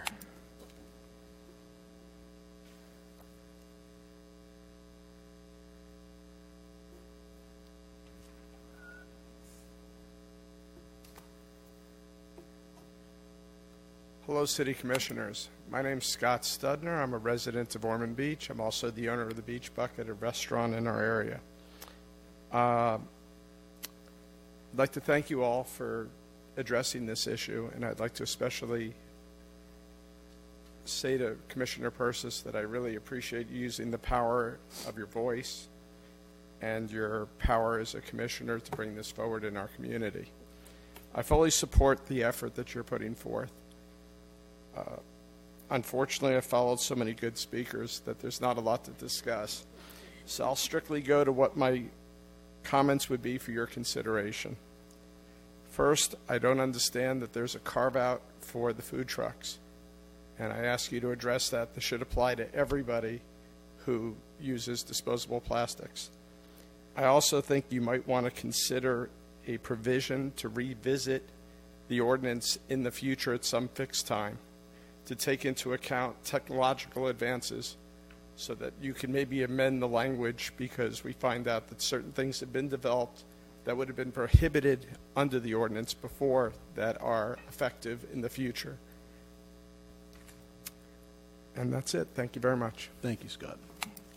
Hello, City Commissioners. My name's Scott Studner. I'm a resident of Ormond Beach. I'm also the owner of the Beach Bucket, a restaurant in our area. I'd like to thank you all for addressing this issue, and I'd like to especially say to Commissioner Persis that I really appreciate you using the power of your voice and your power as a commissioner to bring this forward in our community. I fully support the effort that you're putting forth. Unfortunately, I've followed so many good speakers that there's not a lot to discuss. So I'll strictly go to what my comments would be for your consideration. First, I don't understand that there's a carve-out for the food trucks. And I ask you to address that. This should apply to everybody who uses disposable plastics. I also think you might want to consider a provision to revisit the ordinance in the future at some fixed time to take into account technological advances so that you can maybe amend the language, because we find out that certain things have been developed that would have been prohibited under the ordinance before that are effective in the future. And that's it. Thank you very much. Thank you, Scott.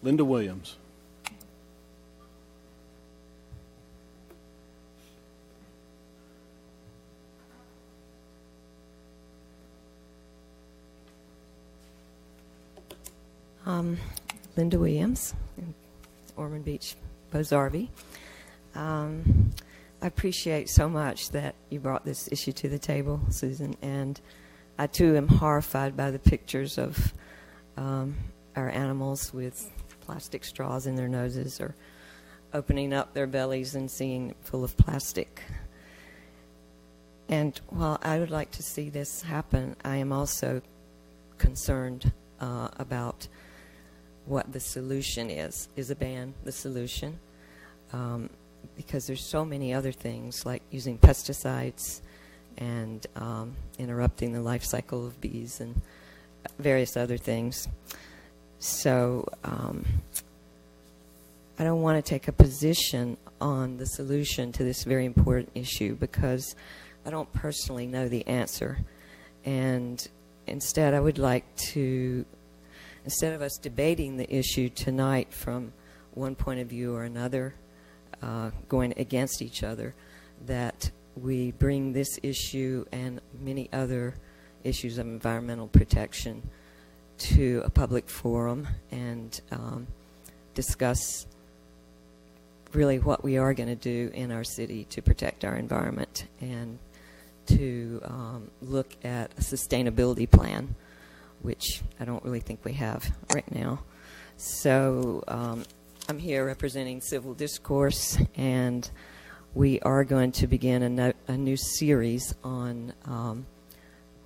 Linda Williams. Linda Williams, Ormond Beach, Bozarvy. I appreciate so much that you brought this issue to the table, Susan, and I too am horrified by the pictures of our animals with plastic straws in their noses or opening up their bellies and seeing it full of plastic. And while I would like to see this happen, I am also concerned about what the solution is. Is a ban the solution? Because there's so many other things like using pesticides and interrupting the life cycle of bees and various other things. So I don't want to take a position on the solution to this very important issue because I don't personally know the answer. And instead, I would like to, instead of us debating the issue tonight from one point of view or another, going against each other, that we bring this issue and many other issues of environmental protection to a public forum and discuss really what we are going to do in our city to protect our environment and to look at a sustainability plan, which I don't really think we have right now. So I'm here representing Civil Discourse, and we are going to begin a new series on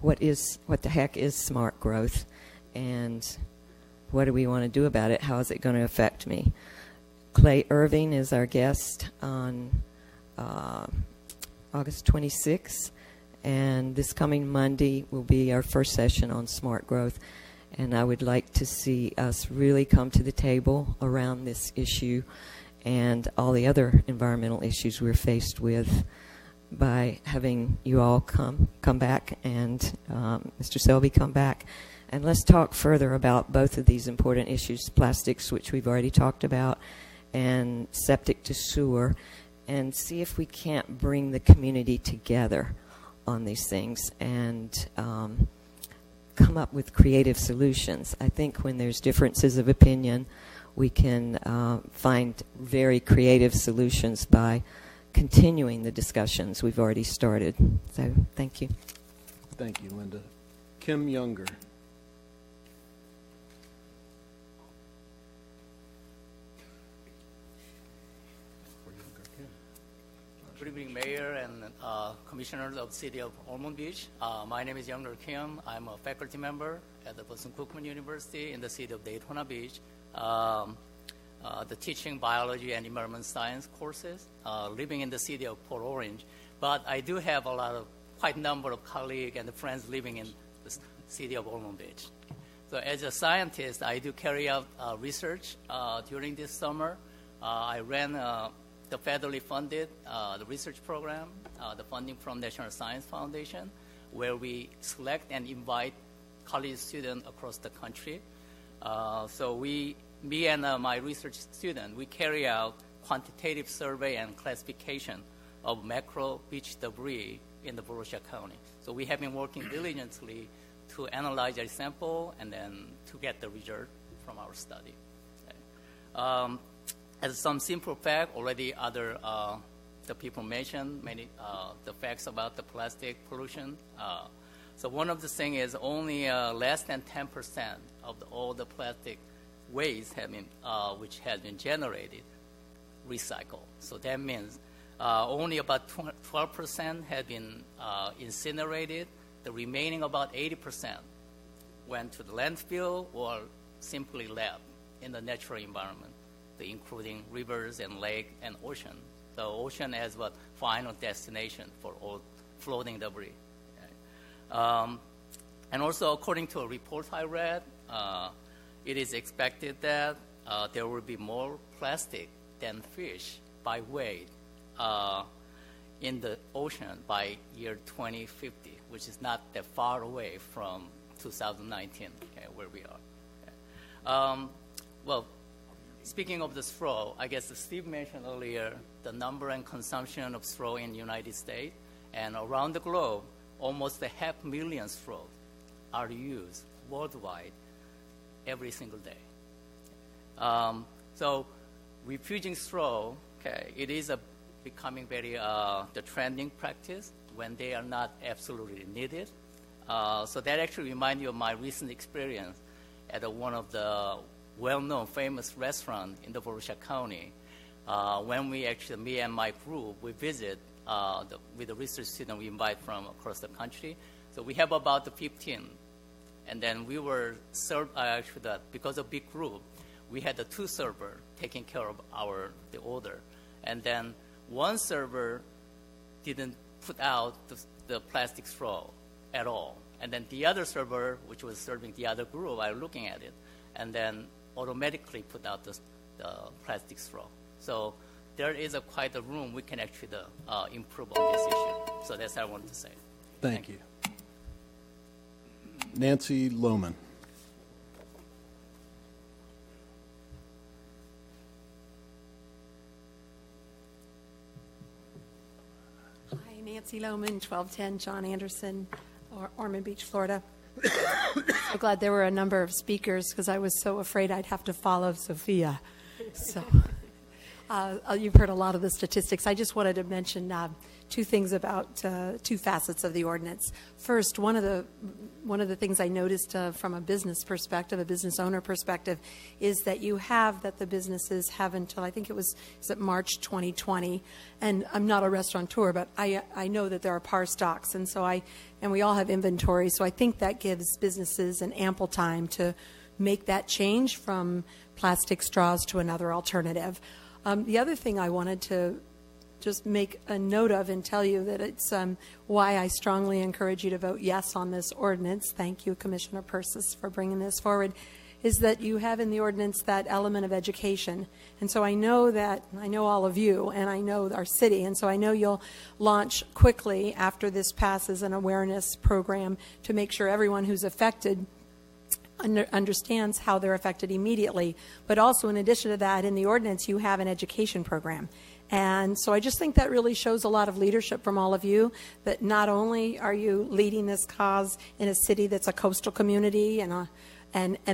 what the heck is smart growth and what do we want to do about it? How is it going to affect me? Clay Irving is our guest on August 26th, and this coming Monday will be our first session on smart growth. And I would like to see us really come to the table around this issue and all the other environmental issues we're faced with by having you all come back and Mr. Selby come back. And let's talk further about both of these important issues, plastics, which we've already talked about, and septic to sewer, and see if we can't bring the community together on these things and come up with creative solutions. I think when there's differences of opinion, we can find very creative solutions by continuing the discussions we've already started. So, thank you. Thank you, Linda. Kim Younger. Good evening, Mayor and Commissioners of the City of Ormond Beach. My name is Younger Kim. I'm a faculty member at the Boston-Cookman University in the city of Daytona Beach. The teaching biology and environment science courses, living in the city of Port Orange. But I do have quite a number of colleagues and friends living in the city of Ormond Beach. So as a scientist, I do carry out research during this summer. I ran the federally funded the research program, the funding from National Science Foundation, where we select and invite college students across the country. So me and my research student, we carry out quantitative survey and classification of macro beach debris in the Volusia County. So we have been working diligently to analyze our sample and then to get the result from our study. Okay. As some simple fact, already the people mentioned many the facts about the plastic pollution. So one of the things is only less than 10% of all the plastic waste have been, which has been generated, recycled. So that means only about 12% have been incinerated. The remaining about 80% went to the landfill or simply left in the natural environment, including rivers and lake and ocean. The ocean as what final destination for all floating debris. And also, according to a report I read, it is expected that there will be more plastic than fish by weight in the ocean by year 2050, which is not that far away from 2019, okay, where we are. Okay. Well, speaking of the straw, I guess Steve mentioned earlier the number and consumption of straw in the United States, and around the globe, almost 500,000 straws are used worldwide every single day. So refusing straw, okay, it is becoming very the trending practice when they are not absolutely needed. So that actually reminds me of my recent experience at one of the well-known famous restaurant in the Volusia County. When we actually, me and my group, we visit with the research student we invite from across the country. So we have about 15. And then we were served, actually, because of big group, we had the 2 servers taking care of the order. And then one server didn't put out the plastic straw at all. And then the other server, which was serving the other group, I was looking at it, and then automatically put out the plastic straw. So there is quite a room we can actually improve on this issue. So that's what I wanted to say. Thank you. Nancy Lohman. Hi, Nancy Lohman, 1210 John Anderson, Ormond Beach, Florida. So glad there were a number of speakers because I was so afraid I'd have to follow Sophia. So you've heard a lot of the statistics. I just wanted to mention 2 things about 2 facets of the ordinance. First, one of the things I noticed from a business perspective, a business owner perspective, is that the businesses have until, I think is it March 2020, and I'm not a restaurateur, but I know that there are par stocks, and we all have inventory, so I think that gives businesses an ample time to make that change from plastic straws to another alternative. The other thing I wanted to just make a note of and tell you that it's why I strongly encourage you to vote yes on this ordinance. Thank you, Commissioner Persis, for bringing this forward, is that you have in the ordinance that element of education. And so I know all of you, and I know our city, and so I know you'll launch quickly after this passes an awareness program to make sure everyone who's affected understands how they're affected immediately. But also, in addition to that, in the ordinance, you have an education program. And so I just think that really shows a lot of leadership from all of you, that not only are you leading this cause in a city that's a coastal community and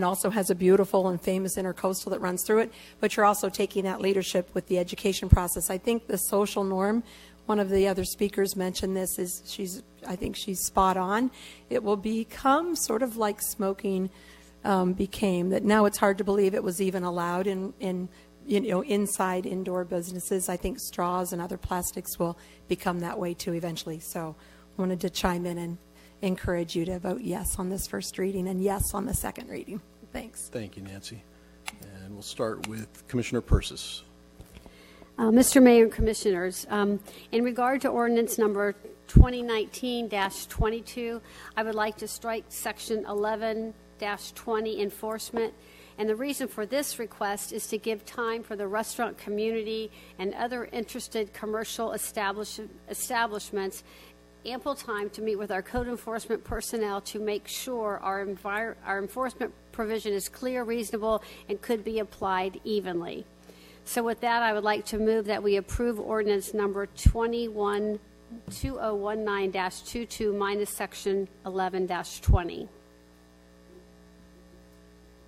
also has a beautiful and famous intercoastal that runs through it, but you're also taking that leadership with the education process. I think the social norm, one of the other speakers mentioned this, I think she's spot on. It will become sort of like smoking became, that now it's hard to believe it was even allowed in inside indoor businesses. I think straws and other plastics will become that way too eventually. So I wanted to chime in and encourage you to vote yes on this first reading and yes on the second reading. Thanks. Thank you, Nancy. And we'll start with Commissioner Persis. Mr. Mayor and Commissioners, in regard to ordinance number 2019-22, I would like to strike section 11-20 enforcement. And the reason for this request is to give time for the restaurant community and other interested commercial establishments ample time to meet with our code enforcement personnel to make sure our enforcement provision is clear, reasonable, and could be applied evenly. So with that, I would like to move that we approve ordinance number 21-2019-22 minus section 11-20.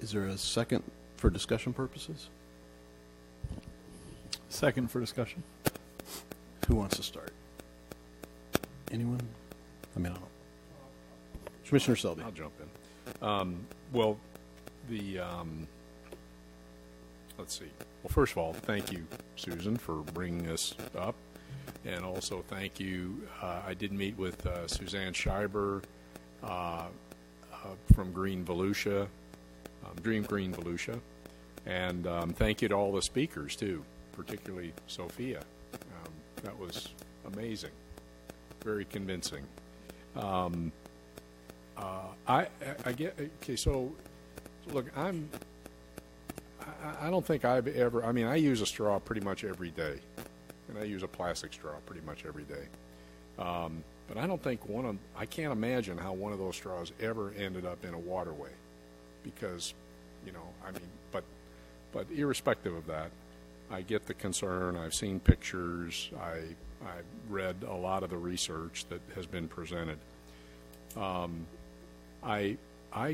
Is there a second for discussion purposes? Second for discussion. Who wants to start? Anyone? I mean, Commissioner Selby. I'll jump in. Well, let's see. Well, first of all, thank you, Susan, for bringing this up. And also thank you. I did meet with Suzanne Schreiber from Green Volusia, Dream Green Volusia. And thank you to all the speakers, too, particularly Sophia. That was amazing. Very convincing. I get, okay, so look, I don't think I've ever, I mean, I use a straw pretty much every day, and I use a plastic straw pretty much every day. But I don't think I can't imagine how one of those straws ever ended up in a waterway, because, you know, I mean, but irrespective of that, I get the concern. I've seen pictures. I've read a lot of the research that has been presented. I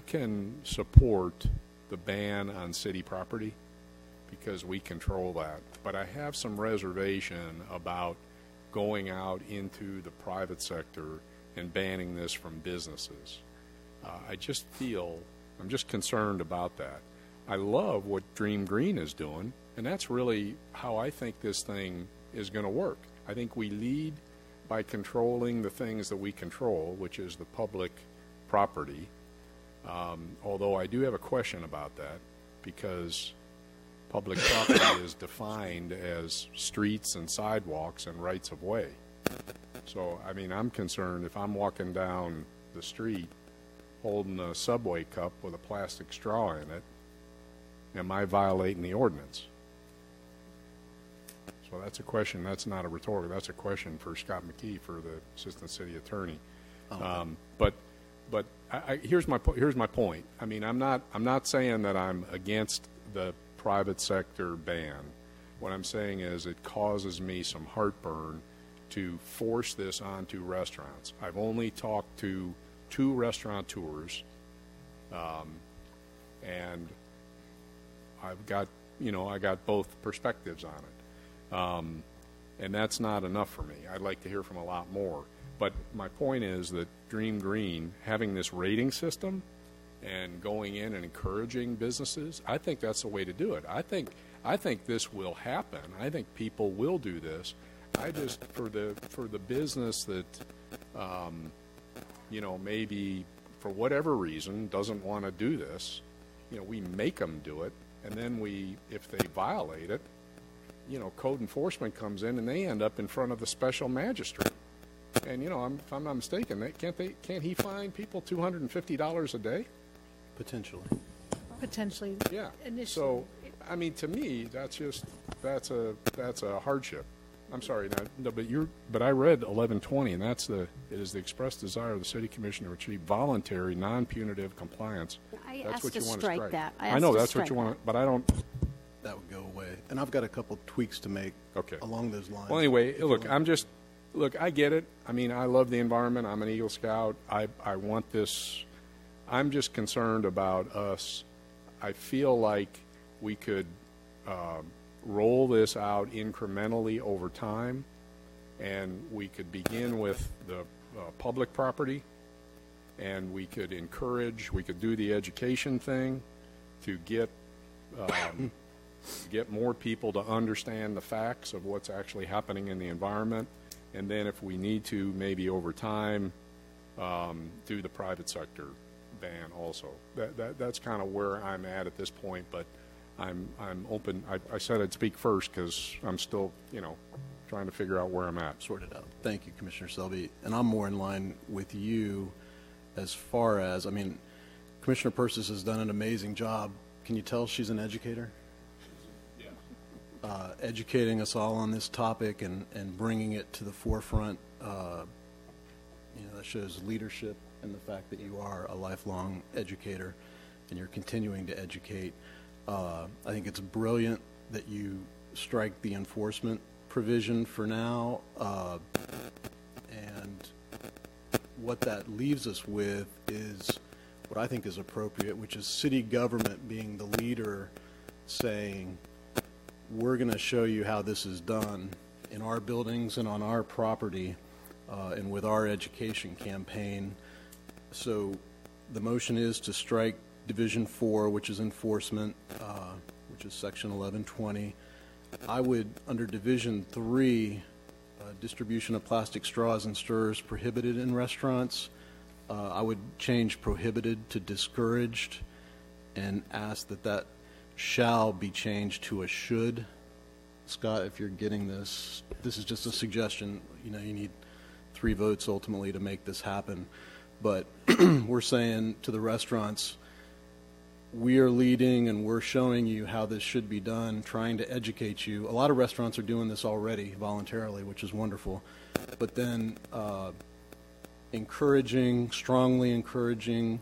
can support the ban on city property because we control that, but I have some reservation about going out into the private sector and banning this from businesses. I just feel, I'm just concerned about that. I love what Dream Green is doing, and that's really how I think this thing is going to work. I think we lead by controlling the things that we control, which is the public property, although I do have a question about that, because public property is defined as streets and sidewalks and rights of way. So, I mean, I'm concerned if I'm walking down the street holding a Subway cup with a plastic straw in it, am I violating the ordinance? So that's a question. That's not a rhetorical. That's a question for Scott McKee, for the Assistant City Attorney. But here's my point. I mean, I'm not saying that I'm against the private sector ban. What I'm saying is it causes me some heartburn to force this onto restaurants. I've only talked to 2 restaurateurs, and I've got, you know, I got both perspectives on it. And that's not enough for me. I'd like to hear from a lot more. But my point is that Dream Green, having this rating system and going in and encouraging businesses, I think that's the way to do it. I think this will happen. I think people will do this. I just, for the business that, you know, maybe for whatever reason doesn't want to do this, you know, we make them do it, and then if they violate it, you know, code enforcement comes in and they end up in front of the special magistrate. And, you know, if I'm not mistaken, can't he fine people $250 a day? Potentially. Potentially. Yeah. Initially. So, I mean, to me, that's a hardship. I'm sorry, but I read 1120, and it is the express desire of the City Commission to achieve voluntary, non-punitive compliance. That's what you want to strike. That. I know that's what you want, but I don't. That would go away. And I've got a couple tweaks to make along those lines. Well, anyway, look, I get it. I mean, I love the environment. I'm an Eagle Scout. I want this. I'm just concerned about us. I feel like we could roll this out incrementally over time, and we could begin with the public property, and we could do the education thing to get more people to understand the facts of what's actually happening in the environment, and then if we need to, maybe over time, do the private sector ban also. That's kind of where I'm at this point, but I'm open. I said I'd speak first because I'm still, you know, trying to figure out where I'm at. Sort it out. Thank you, Commissioner Selby. And I'm more in line with you as far as, I mean, Commissioner Persis has done an amazing job. Can you tell she's an educator? Yeah. Educating us all on this topic and bringing it to the forefront. that shows leadership and the fact that you are a lifelong educator and you're continuing to educate. I think it's brilliant that you strike the enforcement provision for now, and what that leaves us with is what I think is appropriate, which is city government being the leader saying, we're going to show you how this is done in our buildings and on our property and with our education campaign. So the motion is to strike Division 4, which is enforcement, which is Section 1120. I would, under Division 3, distribution of plastic straws and stirrers prohibited in restaurants, I would change prohibited to discouraged and ask that that shall be changed to a should. Scott, if you're getting this, this is just a suggestion. You need 3 votes ultimately to make this happen. But we're saying to the restaurants, we are leading and we're showing you how this should be done, trying to educate you. A lot of restaurants are doing this already voluntarily, which is wonderful. But then encouraging, strongly encouraging,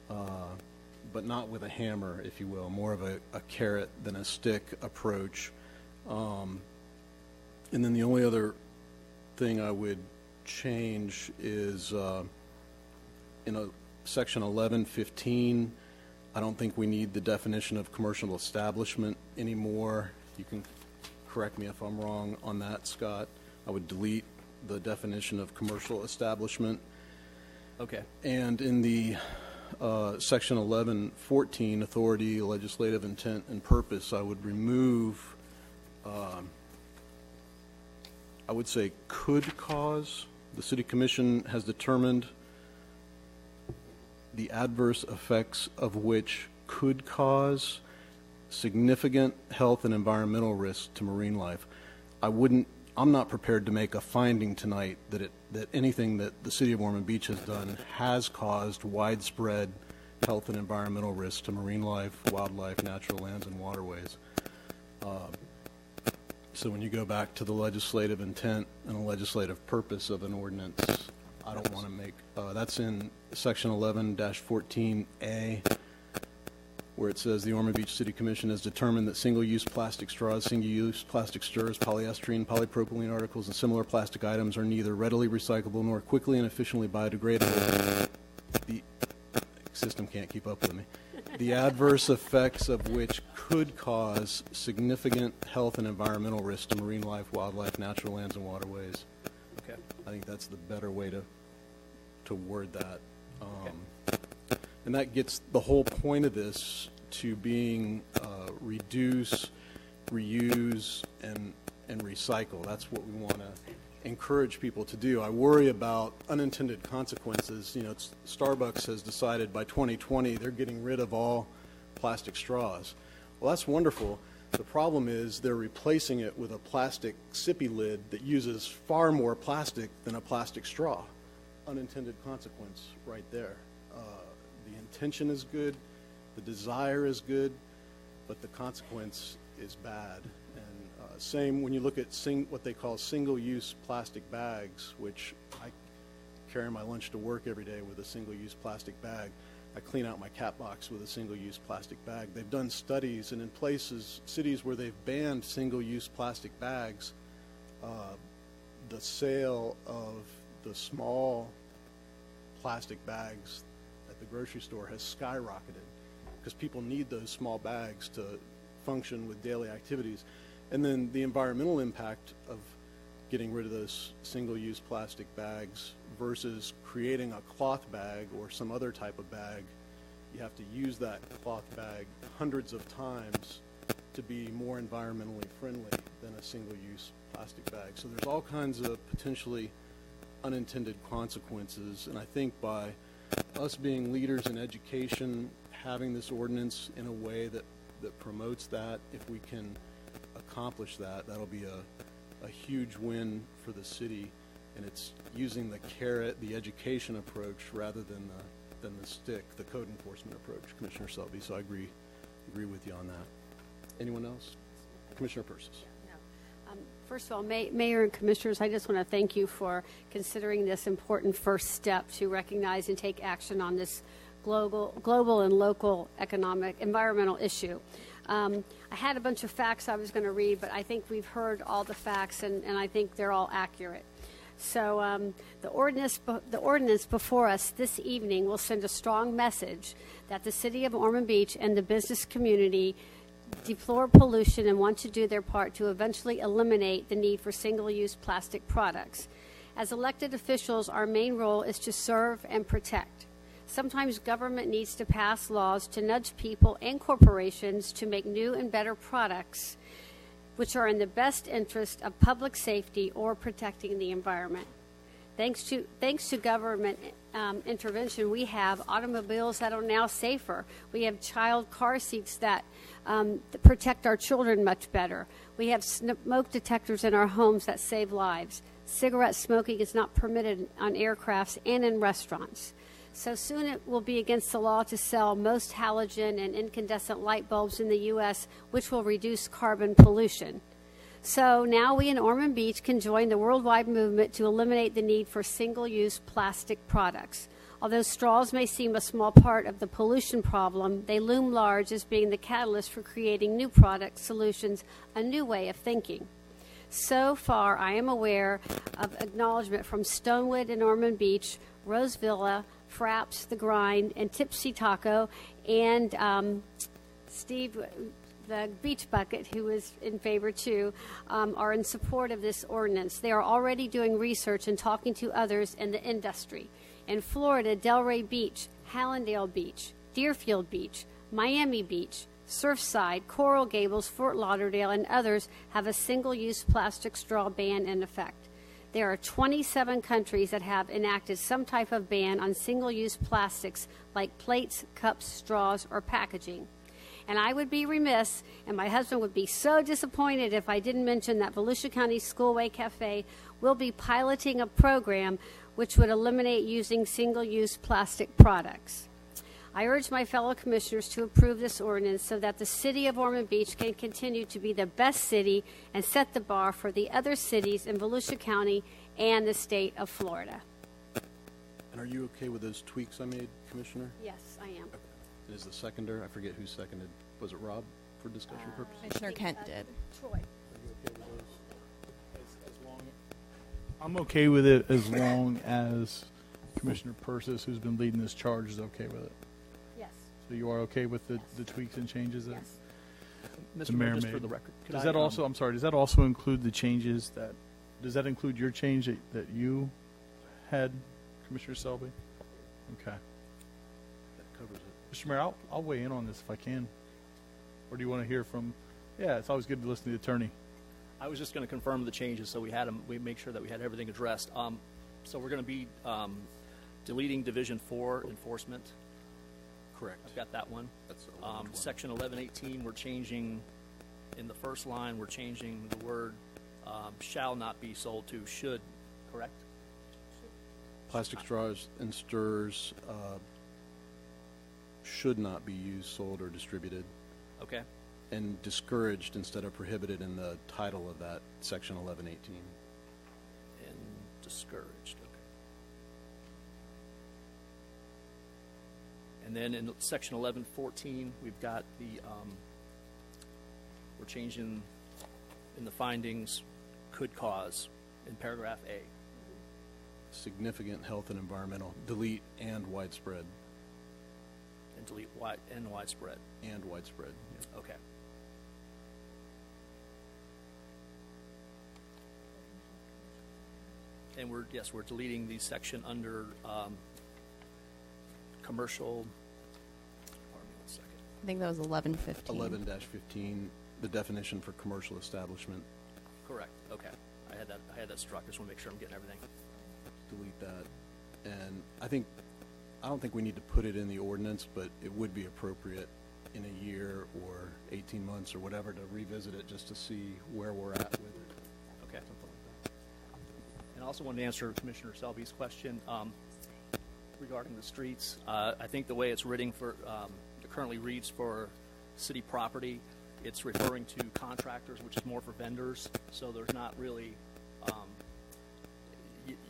but not with a hammer, if you will, more of a carrot than a stick approach. And then the only other thing I would change is in Section 1115, I don't think we need the definition of commercial establishment anymore. You can correct me if I'm wrong on that, Scott. I would delete the definition of commercial establishment. Okay. And in the Section 1114, authority, legislative intent, and purpose, I would remove, I would say could cause. The City Commission has determined the adverse effects of which could cause significant health and environmental risks to marine life. I'm not prepared to make a finding tonight that anything that the City of Ormond Beach has done has caused widespread health and environmental risks to marine life, wildlife, natural lands, and waterways. So when you go back to the legislative intent and the legislative purpose of an ordinance, I don't want to make, that's in Section 11-14A, where it says the Ormond Beach City Commission has determined that single-use plastic straws, single-use plastic stirrers, polyester, polypropylene articles, and similar plastic items are neither readily recyclable nor quickly and efficiently biodegradable. The system can't keep up with me. The adverse effects of which could cause significant health and environmental risks to marine life, wildlife, natural lands, and waterways. Okay. I think that's the better way to word that. And that gets the whole point of this to being reduce, reuse, and recycle. That's what we want to encourage people to do. I worry about unintended consequences. Starbucks has decided by 2020 they're getting rid of all plastic straws. Well, that's wonderful. The problem is they're replacing it with a plastic sippy lid that uses far more plastic than a plastic straw. Unintended consequence right there. The intention is good, the desire is good, but the consequence is bad. And same when you look at what they call single-use plastic bags, which I carry my lunch to work every day with a single-use plastic bag. I clean out my cat box with a single-use plastic bag. They've done studies, and in cities where they've banned single-use plastic bags, the sale of the small plastic bags at the grocery store has skyrocketed because people need those small bags to function with daily activities. And then the environmental impact of getting rid of those single-use plastic bags versus creating a cloth bag or some other type of bag. You have to use that cloth bag hundreds of times to be more environmentally friendly than a single-use plastic bag. So there's all kinds of potentially unintended consequences, and I think by us being leaders in education, having this ordinance in a way that promotes that, if we can accomplish that, that'll be a huge win for the city. And it's using the carrot, the education approach, rather than the stick, the code enforcement approach, Commissioner Selby. So I agree with you on that. Anyone else? Commissioner Persis. First of all, Mayor and Commissioners, I just want to thank you for considering this important first step to recognize and take action on this global and local economic environmental issue. I had a bunch of facts I was going to read, but I think we've heard all the facts, and I think they're all accurate. So the ordinance before us this evening will send a strong message that the City of Ormond Beach and the business community deplore pollution and want to do their part to eventually eliminate the need for single-use plastic products. As elected officials, our main role is to serve and protect. Sometimes government needs to pass laws to nudge people and corporations to make new and better products which are in the best interest of public safety or protecting the environment. Thanks to government intervention, we have automobiles that are now safer. We have child car seats that protect our children much better. We have smoke detectors in our homes that save lives. Cigarette smoking is not permitted on aircrafts and in restaurants. So soon it will be against the law to sell most halogen and incandescent light bulbs in the U.S., which will reduce carbon pollution. So now we in Ormond Beach can join the worldwide movement to eliminate the need for single-use plastic products. Although straws may seem a small part of the pollution problem, they loom large as being the catalyst for creating new product solutions, a new way of thinking. So far, I am aware of acknowledgement from Stonewood in Ormond Beach, Rose Villa, Fraps, The Grind, and Tipsy Taco, and Steve, the Beach Bucket, who is in favor too, are in support of this ordinance. They are already doing research and talking to others in the industry. In Florida, Delray Beach, Hallandale Beach, Deerfield Beach, Miami Beach, Surfside, Coral Gables, Fort Lauderdale, and others have a single-use plastic straw ban in effect. There are 27 countries that have enacted some type of ban on single-use plastics like plates, cups, straws, or packaging. And I would be remiss, and my husband would be so disappointed if I didn't mention that Volusia County Schoolway Cafe will be piloting a program which would eliminate using single-use plastic products. I urge my fellow commissioners to approve this ordinance so that the City of Ormond Beach can continue to be the best city and set the bar for the other cities in Volusia County and the state of Florida. And are you okay with those tweaks I made, Commissioner? Yes, I am. Okay. And is the seconder, I forget who seconded, was it Rob for discussion purposes? Commissioner Kent did. Troy. Are you okay with those? I'm okay with it as long as Commissioner Persis, who's been leading this charge, is okay with it. Yes. So you are okay with the tweaks and changes that Yes. the Mr. mayor Mayor, just made? for the record, could Does I, that also, I'm sorry, does that also include the changes that, does that include your change that you had, Commissioner Selby? Okay. That covers it. Mr. Mayor, I'll weigh in on this if I can. Or do you want to hear from, yeah, it's always good to listen to the attorney. I was just going to confirm the changes so we had them. We make sure that we had everything addressed. So we're going to be deleting Division 4 enforcement. Correct. I've got that one. That's Section 1118, we're changing, in the first line, we're changing the word shall not be sold to should, correct? Plastic straws and stirrers should not be used, sold, or distributed. Okay. And discouraged instead of prohibited in the title of that section 1118. And discouraged, okay. And then in section 1114, we've got the, we're changing in the findings, could cause in paragraph A. Significant health and environmental, delete and widespread. And delete and widespread. And widespread, yeah. Okay. And we're deleting the section under commercial. Pardon me 1 second. I think that was 1115. 11-15, the definition for commercial establishment. Correct. Okay. I had that struck. I just want to make sure I'm getting everything. Delete that. And I don't think we need to put it in the ordinance, but it would be appropriate in a year or 18 months or whatever to revisit it just to see where we're at with it. Okay. Something like that. And I also wanted to answer Commissioner Selby's question regarding the streets. I think the way it's written for, it currently reads for city property, it's referring to contractors, which is more for vendors. So there's not really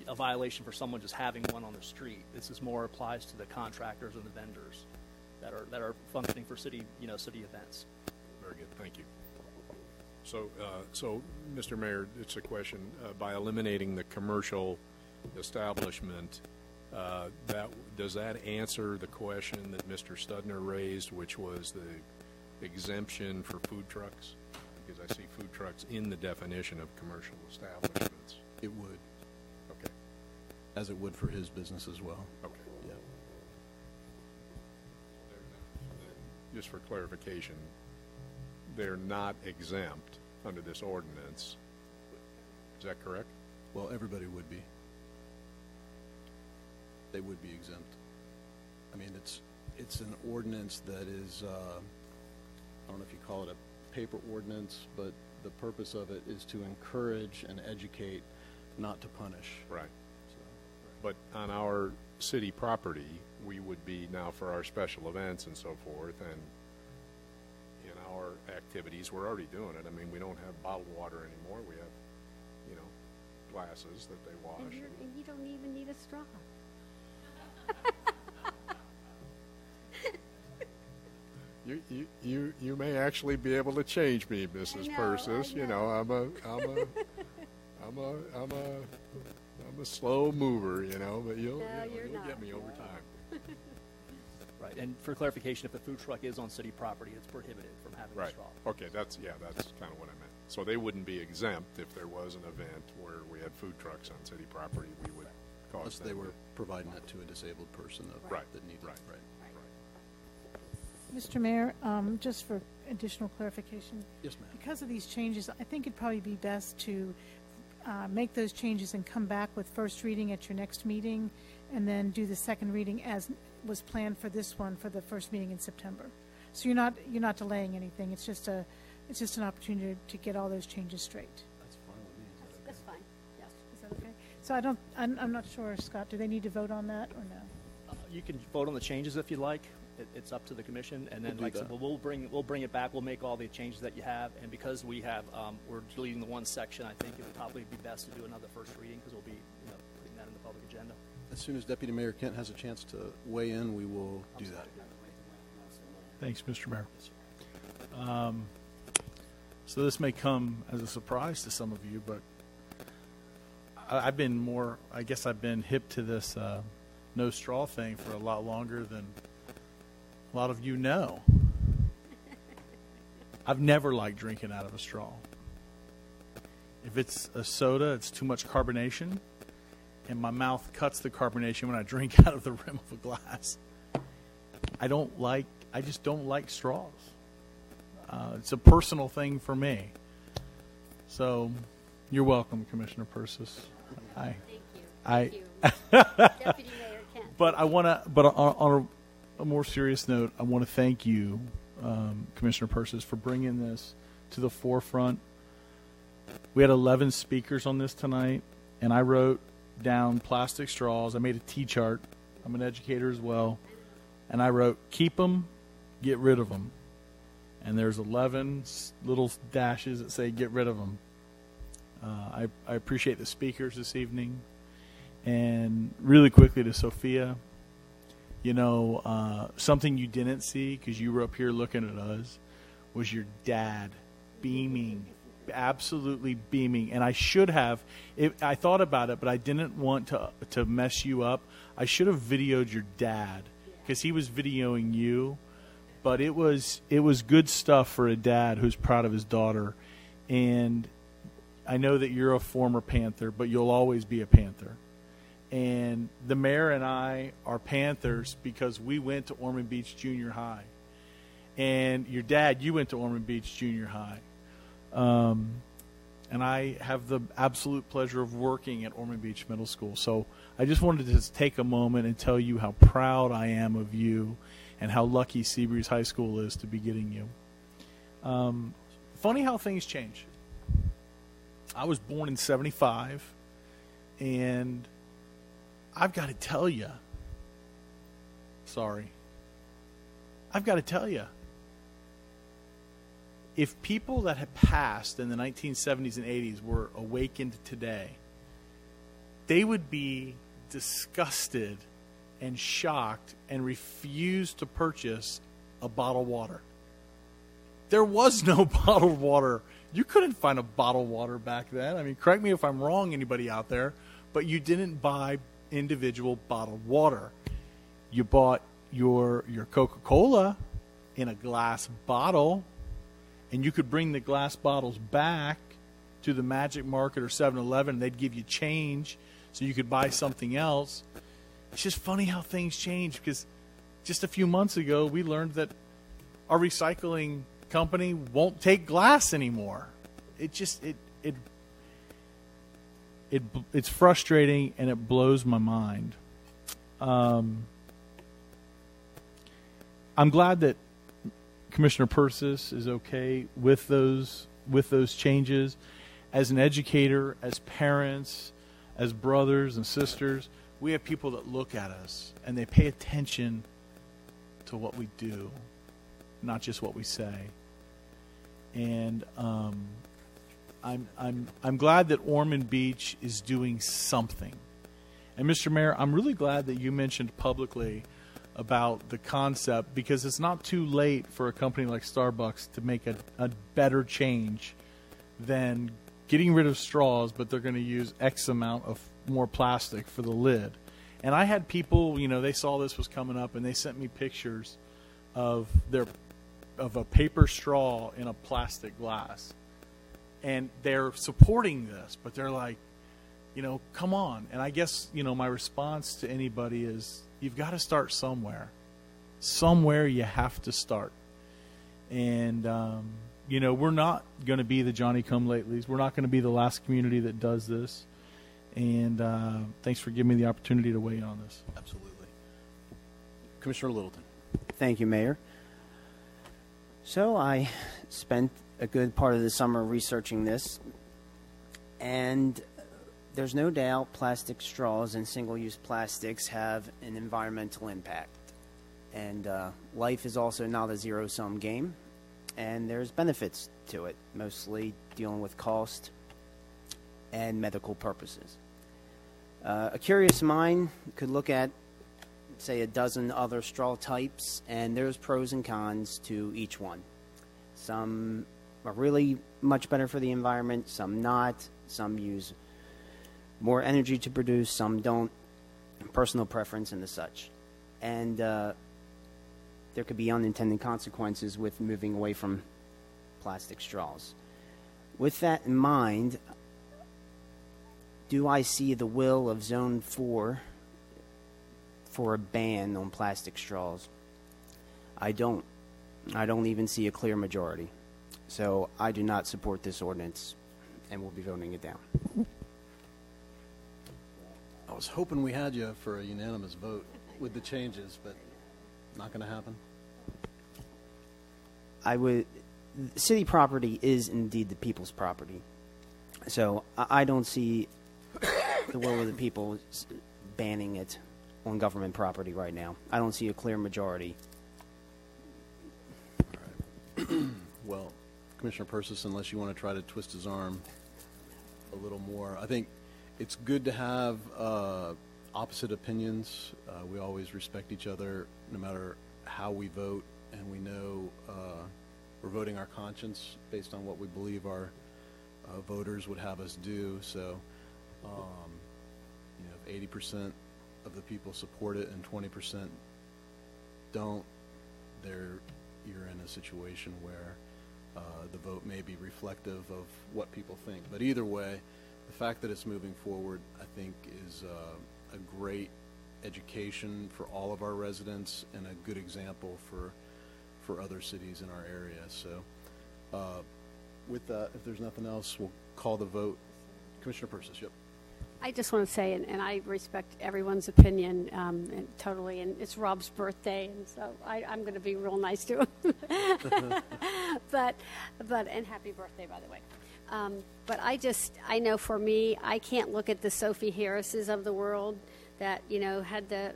a violation for someone just having one on the street. This is more applies to the contractors and the vendors that are functioning for city events. Very good, thank you. So, Mr. Mayor, it's a question. By eliminating the commercial establishment, does that answer the question that Mr. Studner raised, which was the exemption for food trucks? Because I see food trucks in the definition of commercial establishments. It would. Okay. As it would for his business as well. Okay. Yeah. Just for clarification, they're not exempt under this ordinance. Is that correct? Well, everybody would be. They would be exempt. I mean, it's an ordinance that is, I don't know if you call it a paper ordinance, but the purpose of it is to encourage and educate, not to punish. Right. But on our city property, we would be now for our special events and so forth, and in our activities, we're already doing it. I mean, we don't have bottled water anymore. We have, glasses that they wash. And you don't even need a straw. You may actually be able to change me, Mrs. Persis. I'm a slow mover, but you'll get me over time. Right, and for clarification, if a food truck is on city property, it's prohibited from having a straw. Okay, that's kind of what I meant. So they wouldn't be exempt if there was an event where we had food trucks on city property. We would cause Unless them they were providing it to a disabled person that needed it. Right. Mr. Mayor, just for additional clarification. Yes, ma'am. Because of these changes, I think it'd probably be best to make those changes and come back with first reading at your next meeting, and then do the second reading as was planned for this one for the first meeting in September. So you're not delaying anything. It's just an opportunity to get all those changes straight. That's fine with me. That's fine. Yes. Is that okay? So I'm not sure, Scott. Do they need to vote on that or no? You can vote on the changes if you like. It's up to the commission, and then we'll bring it back. We'll make all the changes that you have, and because we have we're deleting the one section, I think it would probably be best to do another first reading because we'll be putting that in the public agenda. As soon as Deputy Mayor Kent has a chance to weigh in, we will do that. Thanks, Mr. Mayor. So this may come as a surprise to some of you, but I've been hip to this no straw thing for a lot longer than a lot of you know. I've never liked drinking out of a straw. If it's a soda, it's too much carbonation, and my mouth cuts the carbonation when I drink out of the rim of a glass. I just don't like straws. It's a personal thing for me. So, you're welcome, Commissioner Persis. Thank you. Thank you. Deputy Mayor Kent. But on a more serious note, I want to thank you, Commissioner Persis, for bringing this to the forefront. We had 11 speakers on this tonight, and I wrote down plastic straws. I made a T-chart. I'm an educator as well. And I wrote, keep them, get rid of them. And there's 11 little dashes that say get rid of them. I appreciate the speakers this evening. And really quickly to Sophia, something you didn't see because you were up here looking at us was your dad beaming, absolutely beaming. And I should have, I thought about it, but I didn't want to mess you up. I should have videoed your dad because he was videoing you. But it was good stuff for a dad who's proud of his daughter. And I know that you're a former Panther, but you'll always be a Panther. And the mayor and I are Panthers because we went to Ormond Beach Junior High. And your dad, you went to Ormond Beach Junior High. And I have the absolute pleasure of working at Ormond Beach Middle School. So I just wanted to just take a moment and tell you how proud I am of you and how lucky Seabreeze High School is to be getting you. Funny how things change. I was born in 75, and I've got to tell you, if people that had passed in the 1970s and 80s were awakened today, they would be disgusted and shocked and refuse to purchase a bottled water. There was no bottled water. You couldn't find a bottled water back then. I mean, correct me if I'm wrong, anybody out there, but you didn't buy individual bottled water. You bought your Coca-Cola in a glass bottle, and you could bring the glass bottles back to the Magic Market or 7-Eleven, and they'd give you change so you could buy something else. It's just funny how things change, because just a few months ago, we learned that our recycling company won't take glass anymore. It's frustrating, and it blows my mind. I'm glad that Commissioner Persis is okay with those changes. As an educator, as parents, as brothers and sisters, we have people that look at us and they pay attention to what we do, not just what we say. And I'm glad that Ormond Beach is doing something. And Mr. Mayor, I'm really glad that you mentioned publicly about the concept, because it's not too late for a company like Starbucks to make a better change than getting rid of straws, but they're going to use X amount of more plastic for the lid. And I had people, they saw this was coming up, and they sent me pictures of a paper straw in a plastic glass. And they're supporting this, but they're like, come on. And I guess, my response to anybody is, you've got to start somewhere. Somewhere you have to start. And, we're not going to be the Johnny-come-latelys. We're not going to be the last community that does this. And thanks for giving me the opportunity to weigh in on this. Absolutely. Commissioner Littleton. Thank you, Mayor. So I spent a good part of the summer researching this, and there's no doubt plastic straws and single-use plastics have an environmental impact. And life is also not a zero-sum game, and there's benefits to it, mostly dealing with cost and medical purposes. A curious mind could look at, say, a dozen other straw types, and there's pros and cons to each one. Some are really much better for the environment, some not. Some use more energy to produce, some don't. Personal preference and the such. And there could be unintended consequences with moving away from plastic straws. With that in mind, do I see the will of Zone 4 for a ban on plastic straws? I don't. I don't even see a clear majority. So I do not support this ordinance, and we'll be voting it down. I was hoping we had you for a unanimous vote with the changes, but not going to happen. City property is indeed the people's property. So I don't see the will of the people banning it on government property right now. I don't see a clear majority. All right. Well, Commissioner Persis, unless you want to try to twist his arm a little more, I think it's good to have opposite opinions. We always respect each other no matter how we vote, and we know we're voting our conscience based on what we believe our voters would have us do. So, if 80% of the people support it and 20% don't, you're in a situation where the vote may be reflective of what people think. But either way, the fact that it's moving forward, I think, is a great education for all of our residents and a good example for other cities in our area. So with that, if there's nothing else, we'll call the vote. Commissioner Persis, yep. I just want to say, and I respect everyone's opinion and totally, and it's Rob's birthday, and so I'm going to be real nice to him. but and happy birthday, by the way. But I know for me, I can't look at the Sophie Harrises of the world that, had the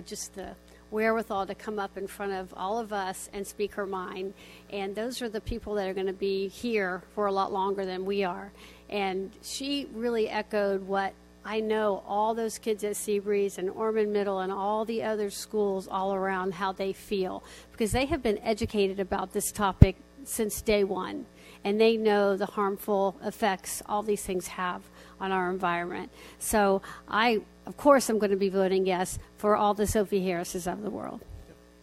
just the wherewithal to come up in front of all of us and speak her mind. And those are the people that are going to be here for a lot longer than we are. And she really echoed what I know all those kids at Seabreeze and Ormond Middle and all the other schools all around, how they feel, because they have been educated about this topic since day one, and they know the harmful effects all these things have on our environment. So of course, I'm going to be voting yes for all the Sophie Harrises of the world.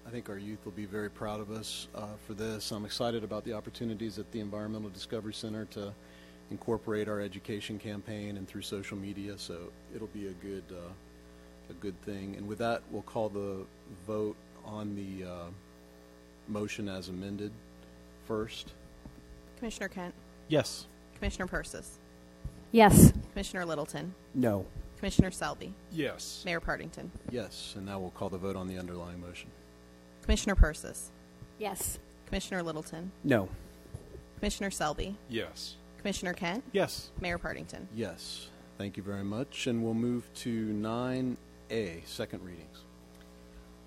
I think our youth will be very proud of us for this. I'm excited about the opportunities at the Environmental Discovery Center to incorporate our education campaign and through social media, so it'll be a good thing. And with that, we'll call the vote on the motion as amended first. Commissioner Kent? Yes. Commissioner Persis? Yes. Commissioner Littleton? No. Commissioner Selby? Yes. Mayor Partington? Yes, and now we'll call the vote on the underlying motion. Commissioner Persis? Yes. Commissioner Littleton? No. Commissioner Selby? Yes. Commissioner Kent? Yes. Mayor Partington? Yes. Thank you very much. And we'll move to 9A, second readings.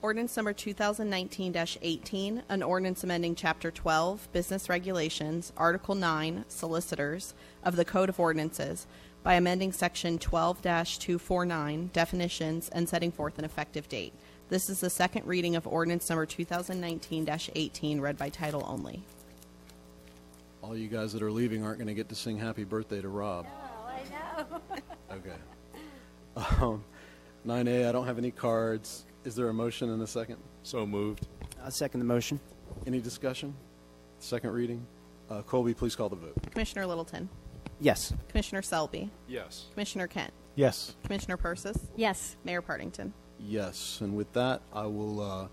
Ordinance number 2019-18, an ordinance amending Chapter 12, Business Regulations, Article 9, Solicitors of the Code of Ordinances by amending Section 12-249, Definitions, and setting forth an effective date. This is the second reading of ordinance number 2019-18, read by title only. All you guys that are leaving aren't going to get to sing happy birthday to Rob. Oh, I know. Okay. 9A, I don't have any cards. Is there a motion and a second? So moved. I'll second the motion. Any discussion? Second reading. Colby, please call the vote. Commissioner Littleton? Yes. Commissioner Selby? Yes. Commissioner Kent? Yes. Commissioner Persis? Yes. Mayor Partington? Yes, and with that, I will,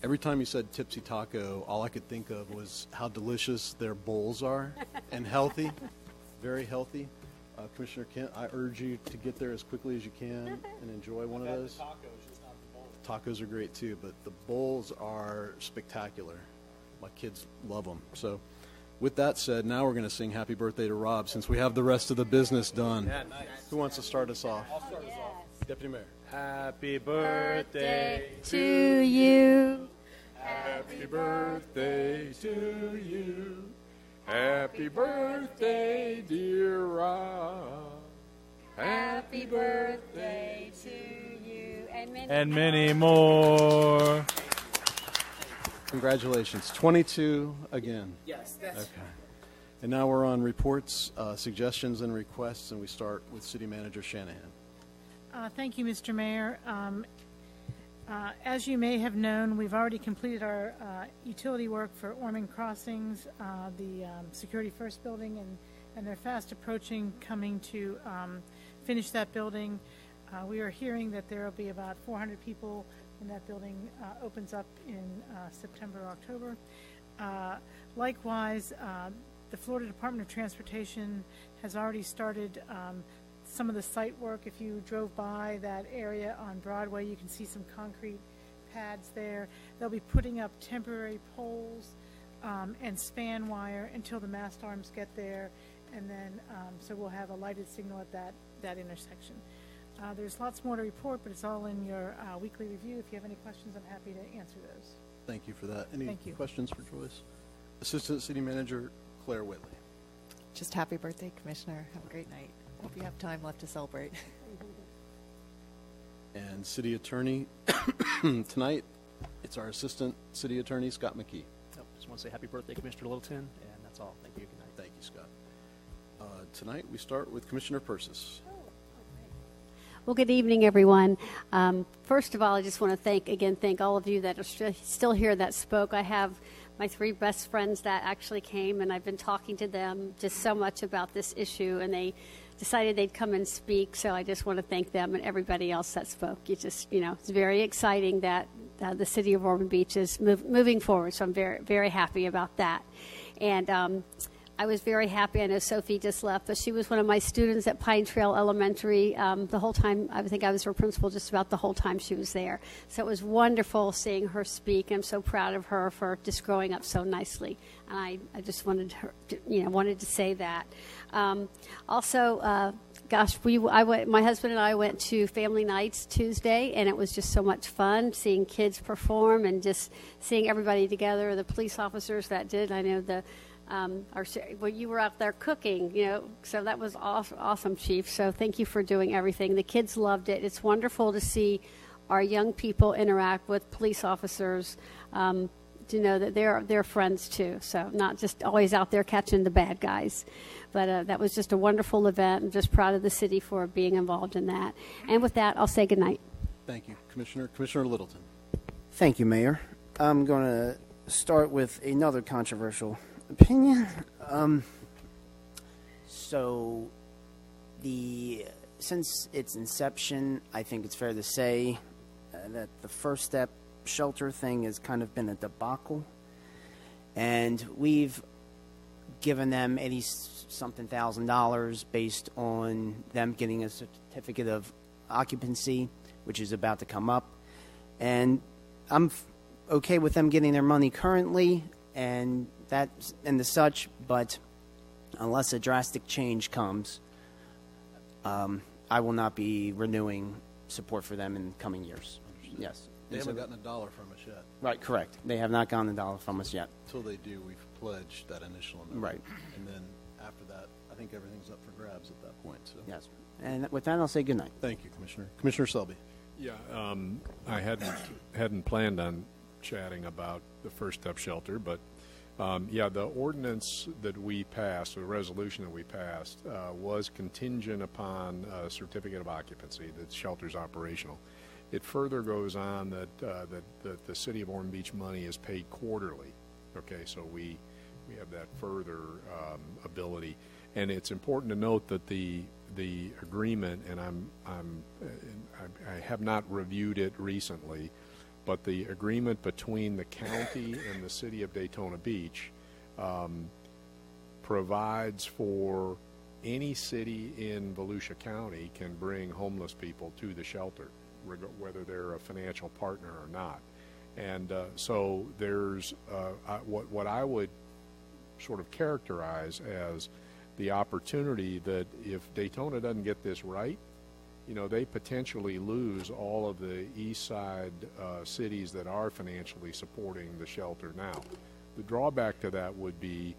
every time you said Tipsy Taco, all I could think of was how delicious their bowls are and healthy, very healthy. Commissioner Kent, I urge you to get there as quickly as you can and enjoy one of those. Tacos are great too, but the bowls are spectacular. My kids love them. So with that said, now we're going to sing Happy Birthday to Rob since we have the rest of the business done. Yeah, nice. Who wants to start us off? I'll start us off. Deputy Mayor. Happy birthday to you. Happy birthday to you. Happy birthday, dear Rob. Happy birthday to you. And many more. Congratulations. 22 again. Yes, that's okay. And now we're on reports, suggestions, and requests, and we start with City Manager Shanahan. Thank you, Mr. Mayor. As you may have known, we've already completed our utility work for Ormond Crossings, the Security First building, and they're fast approaching coming to finish that building. We are hearing that there will be about 400 people when that building opens up in September or October. Likewise, the Florida Department of Transportation has already started some of the site work. If you drove by that area on Broadway, you can see some concrete pads there. They'll be putting up temporary poles and span wire until the mast arms get there, and then so we'll have a lighted signal at that intersection. There's lots more to report, but it's all in your weekly review. If you have any questions, I'm happy to answer those. Thank you for that. Any Thank you. questions for Joyce? Assistant City Manager Claire Whitley. Just happy birthday, Commissioner. Have a great night. Hope you have time left to celebrate. And City Attorney, tonight, it's our Assistant City Attorney, Scott McKee. Nope, just want to say happy birthday, Commissioner Littleton, and that's all. Thank you. Good night. Thank you, Scott. Tonight, we start with Commissioner Persis. Well, good evening, everyone. First of all, I just want to thank all of you that are still here that spoke. I have my 3 best friends that actually came, and I've been talking to them just so much about this issue, and they decided they'd come and speak, so I just want to thank them and everybody else that spoke. It's very exciting that the city of Ormond Beach is moving forward, so I'm very, very happy about that. And I was very happy. I know Sophie just left, but she was one of my students at Pine Trail Elementary the whole time. I think I was her principal just about the whole time she was there. So it was wonderful seeing her speak. I'm so proud of her for just growing up so nicely. And I just wanted her, wanted to say that. Also, Gosh, my husband and I went to family nights Tuesday, and it was just so much fun seeing kids perform and just seeing everybody together. The police officers that did, I know you were out there cooking, so that was awesome, Chief. So thank you for doing everything. The kids loved it. It's wonderful to see our young people interact with police officers. To know that they're friends too, so not just always out there catching the bad guys. But that was just a wonderful event. I'm just proud of the city for being involved in that. And with that, I'll say goodnight. Thank you, Commissioner Littleton. Thank you, Mayor. I'm going to start with another controversial opinion. Since its inception, I think it's fair to say that the First Step shelter thing has kind of been a debacle, and we've given them $80-something thousand based on them getting a certificate of occupancy, which is about to come up, and I'm okay with them getting their money currently and the such, but unless a drastic change comes, I will not be renewing support for them in coming years. Yes. They haven't gotten $1 from us yet. Right, correct. They have not gotten $1 from us yet. Until they do, we've pledged that initial amount. Right. And then after that, I think everything's up for grabs at that point. So. Yes. And with that, I'll say goodnight. Thank you, Commissioner. Commissioner Selby. Yeah, I hadn't planned on chatting about the First Step Shelter, but the ordinance that we passed, the resolution that we passed, was contingent upon a certificate of occupancy that the shelter's operational. It further goes on that the City of Ormond Beach money is paid quarterly. Okay, so we have that further ability, and it's important to note that the agreement, and I have not reviewed it recently, but the agreement between the county and the City of Daytona Beach provides for any city in Volusia County can bring homeless people to the shelter, whether they're a financial partner or not. And so there's what I would sort of characterize as the opportunity that if Daytona doesn't get this right, they potentially lose all of the east side cities that are financially supporting the shelter now. The drawback to that would be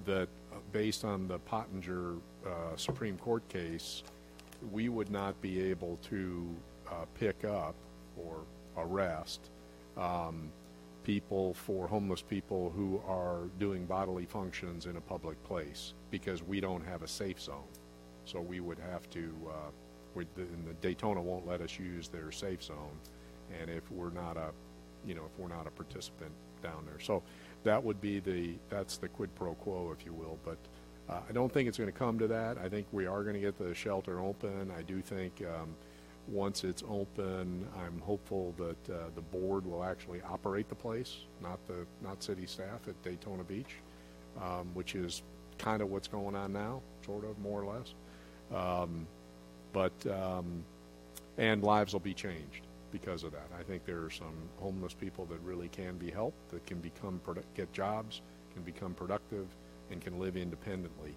that based on the Pottinger Supreme Court case, we would not be able to pick up or arrest homeless people who are doing bodily functions in a public place because we don't have a safe zone. So we would have to, the Daytona won't let us use their safe zone, and if we're not a participant down there. So that would be that's the quid pro quo, if you will. But I don't think it's going to come to that. I think we are going to get the shelter open. I do think once it's open, I'm hopeful that the board will actually operate the place, not city staff at Daytona Beach, which is kind of what's going on now, sort of, more or less. And lives will be changed because of that. I think there are some homeless people that really can be helped, that can get jobs, can become productive, and can live independently.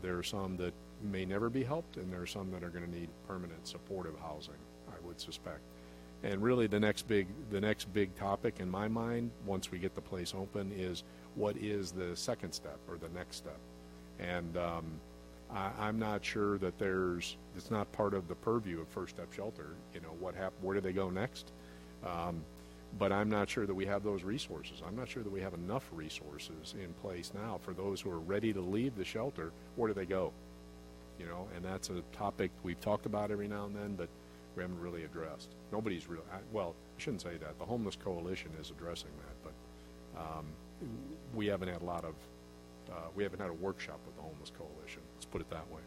There are some that may never be helped, and there are some that are going to need permanent supportive housing, I would suspect. And really the next big topic in my mind, once we get the place open, is what is the second step or the next step. And I'm not sure that it's not part of the purview of First Step Shelter, where do they go next? But I'm not sure that we have those resources. I'm not sure that we have enough resources in place now for those who are ready to leave the shelter. Where do they go? And that's a topic we've talked about every now and then, but we haven't really addressed. Nobody's really, I shouldn't say that. The Homeless Coalition is addressing that, but we haven't had we haven't had a workshop with the Homeless Coalition. Let's put it that way.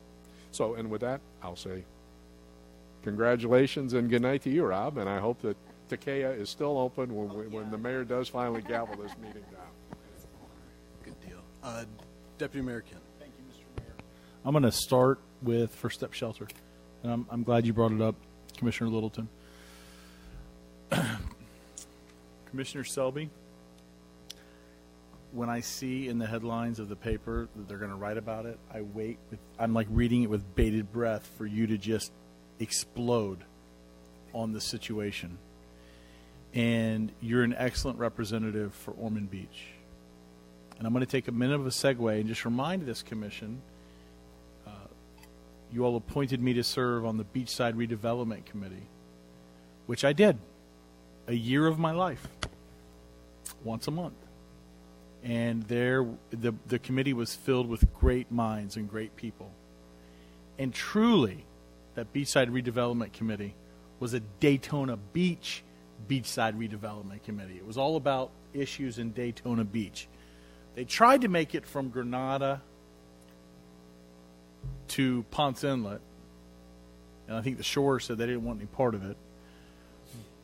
So, and with that, I'll say congratulations and good night to you, Rob, and I hope that Takea is still open when the mayor does finally gavel this meeting down. Good deal. Deputy Mayor Kent. Thank you, Mr. Mayor. I'm going to start with First Step Shelter, and I'm glad you brought it up, Commissioner Littleton. Commissioner Selby, when I see in the headlines of the paper that they're going to write about it, I'm like reading it with bated breath for you to just explode on the situation. And you're an excellent representative for Ormond Beach. And I'm going to take a minute of a segue and just remind this commission, you all appointed me to serve on the Beachside Redevelopment Committee, which I did a year of my life, once a month. And the committee was filled with great minds and great people. And truly, that Beachside Redevelopment Committee was a Daytona Beach Beachside Redevelopment Committee. It was all about issues in Daytona Beach. They tried to make it from Granada to Ponce Inlet, and I think the shore said they didn't want any part of it.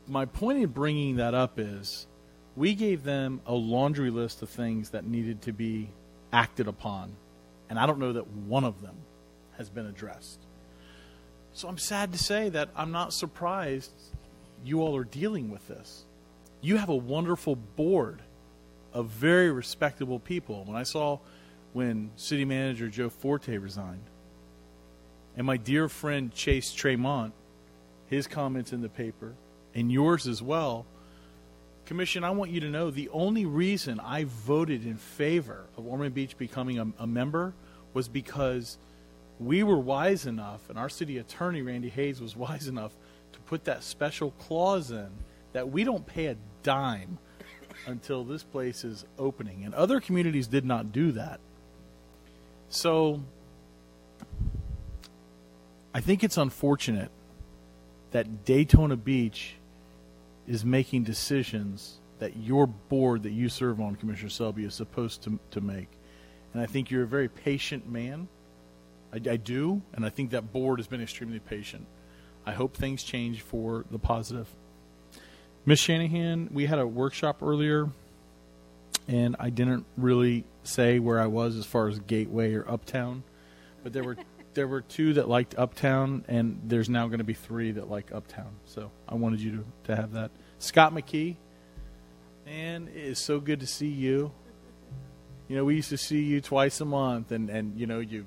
My point in bringing that up is we gave them a laundry list of things that needed to be acted upon, and I don't know that one of them has been addressed. So I'm sad to say that I'm not surprised you all are dealing with this. You have a wonderful board of very respectable people. When I saw when City Manager Joe Forte resigned, and my dear friend Chase Tremont, his comments in the paper, and yours as well, Commission, I want you to know the only reason I voted in favor of Ormond Beach becoming a member was because we were wise enough, and our city attorney, Randy Hayes, was wise enough to put that special clause in that we don't pay a dime until this place is opening. And other communities did not do that. So I think it's unfortunate that Daytona Beach is making decisions that your board that you serve on, Commissioner Selby, is supposed to make. And I think you're a very patient man. I do, and I think that board has been extremely patient. I hope things change for the positive. Ms. Shanahan, we had a workshop earlier, and I didn't really say where I was as far as Gateway or Uptown, but there were two that liked Uptown, and there's now going to be three that like Uptown. So I wanted you to have that. Scott McKee, man, it is so good to see you. You know, we used to see you twice a month, and you know, you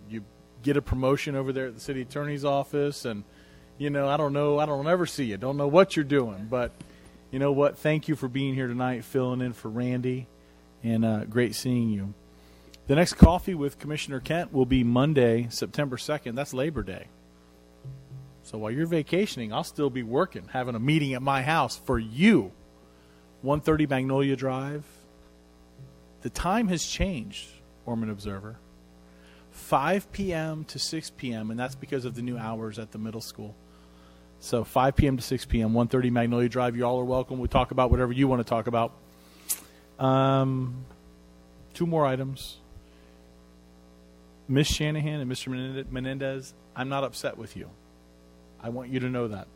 get a promotion over there at the city attorney's office, and you know, I don't ever see you. Don't know what you're doing, but you know what? Thank you for being here tonight, filling in for Randy, and great seeing you. The next coffee with Commissioner Kent will be Monday, September 2nd. That's Labor Day. So while you're vacationing, I'll still be working, having a meeting at my house for you. 130 Magnolia Drive. The time has changed, Ormond Observer. 5 p.m. to 6 p.m., and that's because of the new hours at the middle school. So 5 p.m. to 6 p.m., 130 Magnolia Drive. You all are welcome. We'll talk about whatever you want to talk about. Two more items. Ms. Shanahan and Mr. Menendez, I'm not upset with you. I want you to know that.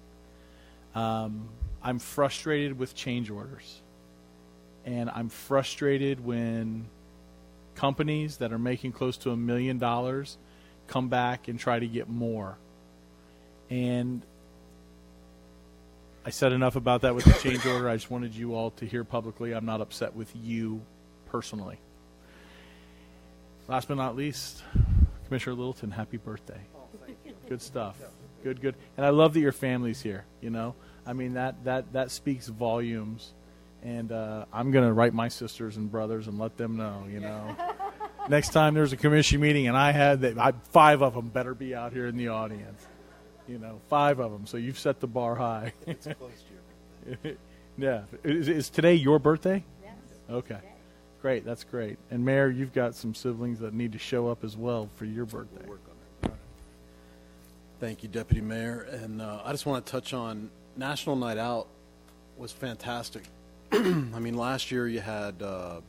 I'm frustrated with change orders. And I'm frustrated when companies that are making close to $1 million come back and try to get more. And I said enough about that with the change order. I just wanted you all to hear publicly I'm not upset with you personally. Last but not least, Commissioner Littleton, happy birthday. Oh, thank you. Good stuff. Good. And I love that your family's here, you know. I mean, that speaks volumes. And I'm going to write my sisters and brothers and let them know, you know. Next time there's a commission meeting and I had 5 of them better be out here in the audience. You know, 5 of them. So you've set the bar high. It's close to your birthday. Yeah. Is today your birthday? Yes. Okay. Great. That's great. And Mayor, you've got some siblings that need to show up as well for your birthday. We'll work on that. All right. Thank you, Deputy Mayor. And I just want to touch on National Night Out was fantastic. I mean, last year you had the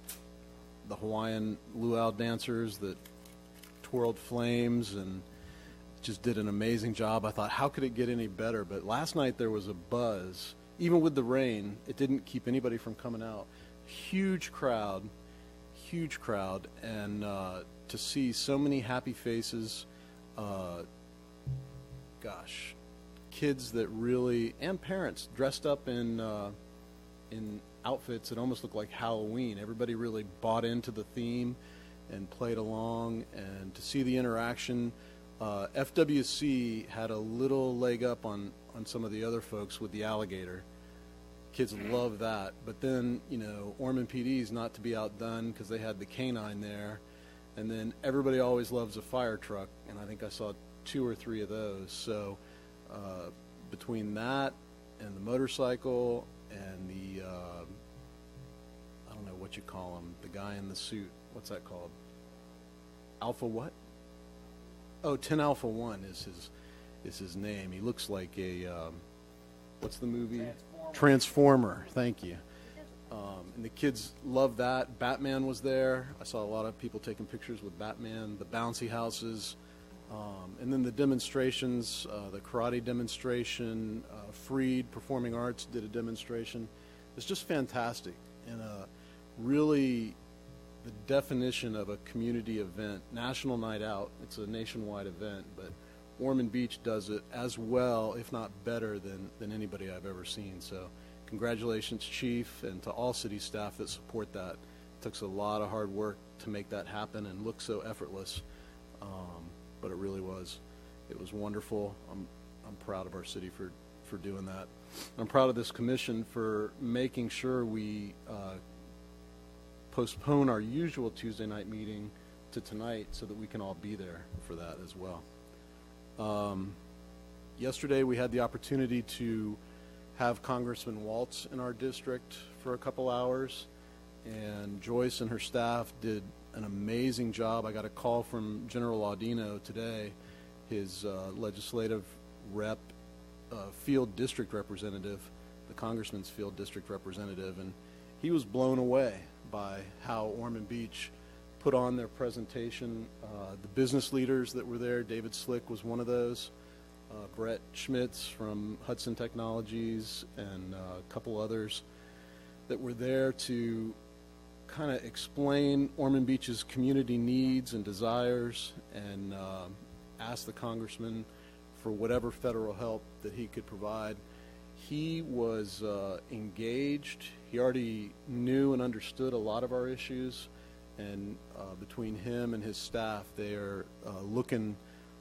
Hawaiian luau dancers that twirled flames and just did an amazing job. I thought, how could it get any better? But last night there was a buzz. Even with the rain, it didn't keep anybody from coming out. Huge crowd, and to see so many happy faces, kids that really, and parents dressed up in outfits. It almost looked like Halloween. Everybody really bought into the theme and played along, and to see the interaction. FWC had a little leg up on some of the other folks with the alligator. Kids love that. But then, you know, Ormond PD is not to be outdone because they had the canine there. And then everybody always loves a fire truck, and I think I saw 2 or 3 of those. So between that and the motorcycle and the, I don't know what you call him, the guy in the suit, what's that called? Alpha what? Oh, 10 Alpha 1 is his name. He looks like a, what's the movie? Transformer. Thank you. And the kids love that. Batman was there. I saw a lot of people taking pictures with Batman, the bouncy houses, and then the demonstrations, the karate demonstration, Freed Performing Arts did a demonstration. It's just fantastic, and really the definition of a community event, National Night Out. It's a nationwide event, but Ormond Beach does it as well, if not better, than anybody I've ever seen. So congratulations, Chief, and to all city staff that support that. It took a lot of hard work to make that happen and look so effortless, but it really was. It was wonderful. I'm proud of our city for doing that. I'm proud of this commission for making sure we postpone our usual Tuesday night meeting to tonight so that we can all be there for that as well. Yesterday we had the opportunity to have Congressman Waltz in our district for a couple hours, and Joyce and her staff did an amazing job. I got a call from General Audino today, his legislative rep, field district representative, the congressman's field district representative, and he was blown away by how Ormond Beach put on their presentation. The business leaders that were there, David Slick was one of those, Brett Schmitz from Hudson Technologies, and a couple others that were there to kind of explain Ormond Beach's community needs and desires, and ask the congressman for whatever federal help that he could provide. He was engaged. He already knew and understood a lot of our issues, and between him and his staff, they are looking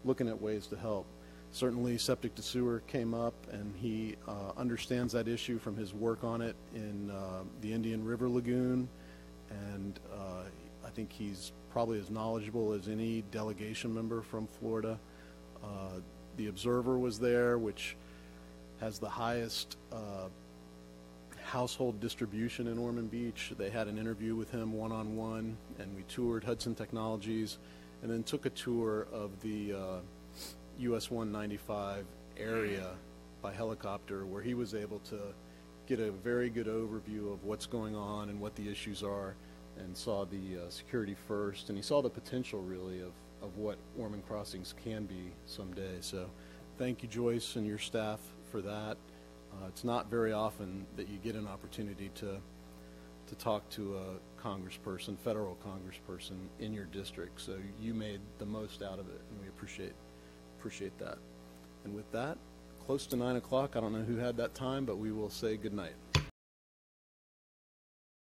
at ways to help. Certainly septic to sewer came up, and he understands that issue from his work on it in the Indian River Lagoon, and I think he's probably as knowledgeable as any delegation member from Florida. The Observer was there, which has the highest household distribution in Ormond Beach. They had an interview with him one-on-one, and we toured Hudson Technologies, and then took a tour of the US 195 area by helicopter, where he was able to get a very good overview of what's going on and what the issues are, and saw the security first, and he saw the potential really of what Ormond Crossings can be someday. So thank you, Joyce, and your staff for that. It's not very often that you get an opportunity to talk to a congressperson, federal congressperson in your district, so you made the most out of it, and we appreciate that. And with that, close to 9 o'clock, I don't know who had that time, but we will say good night.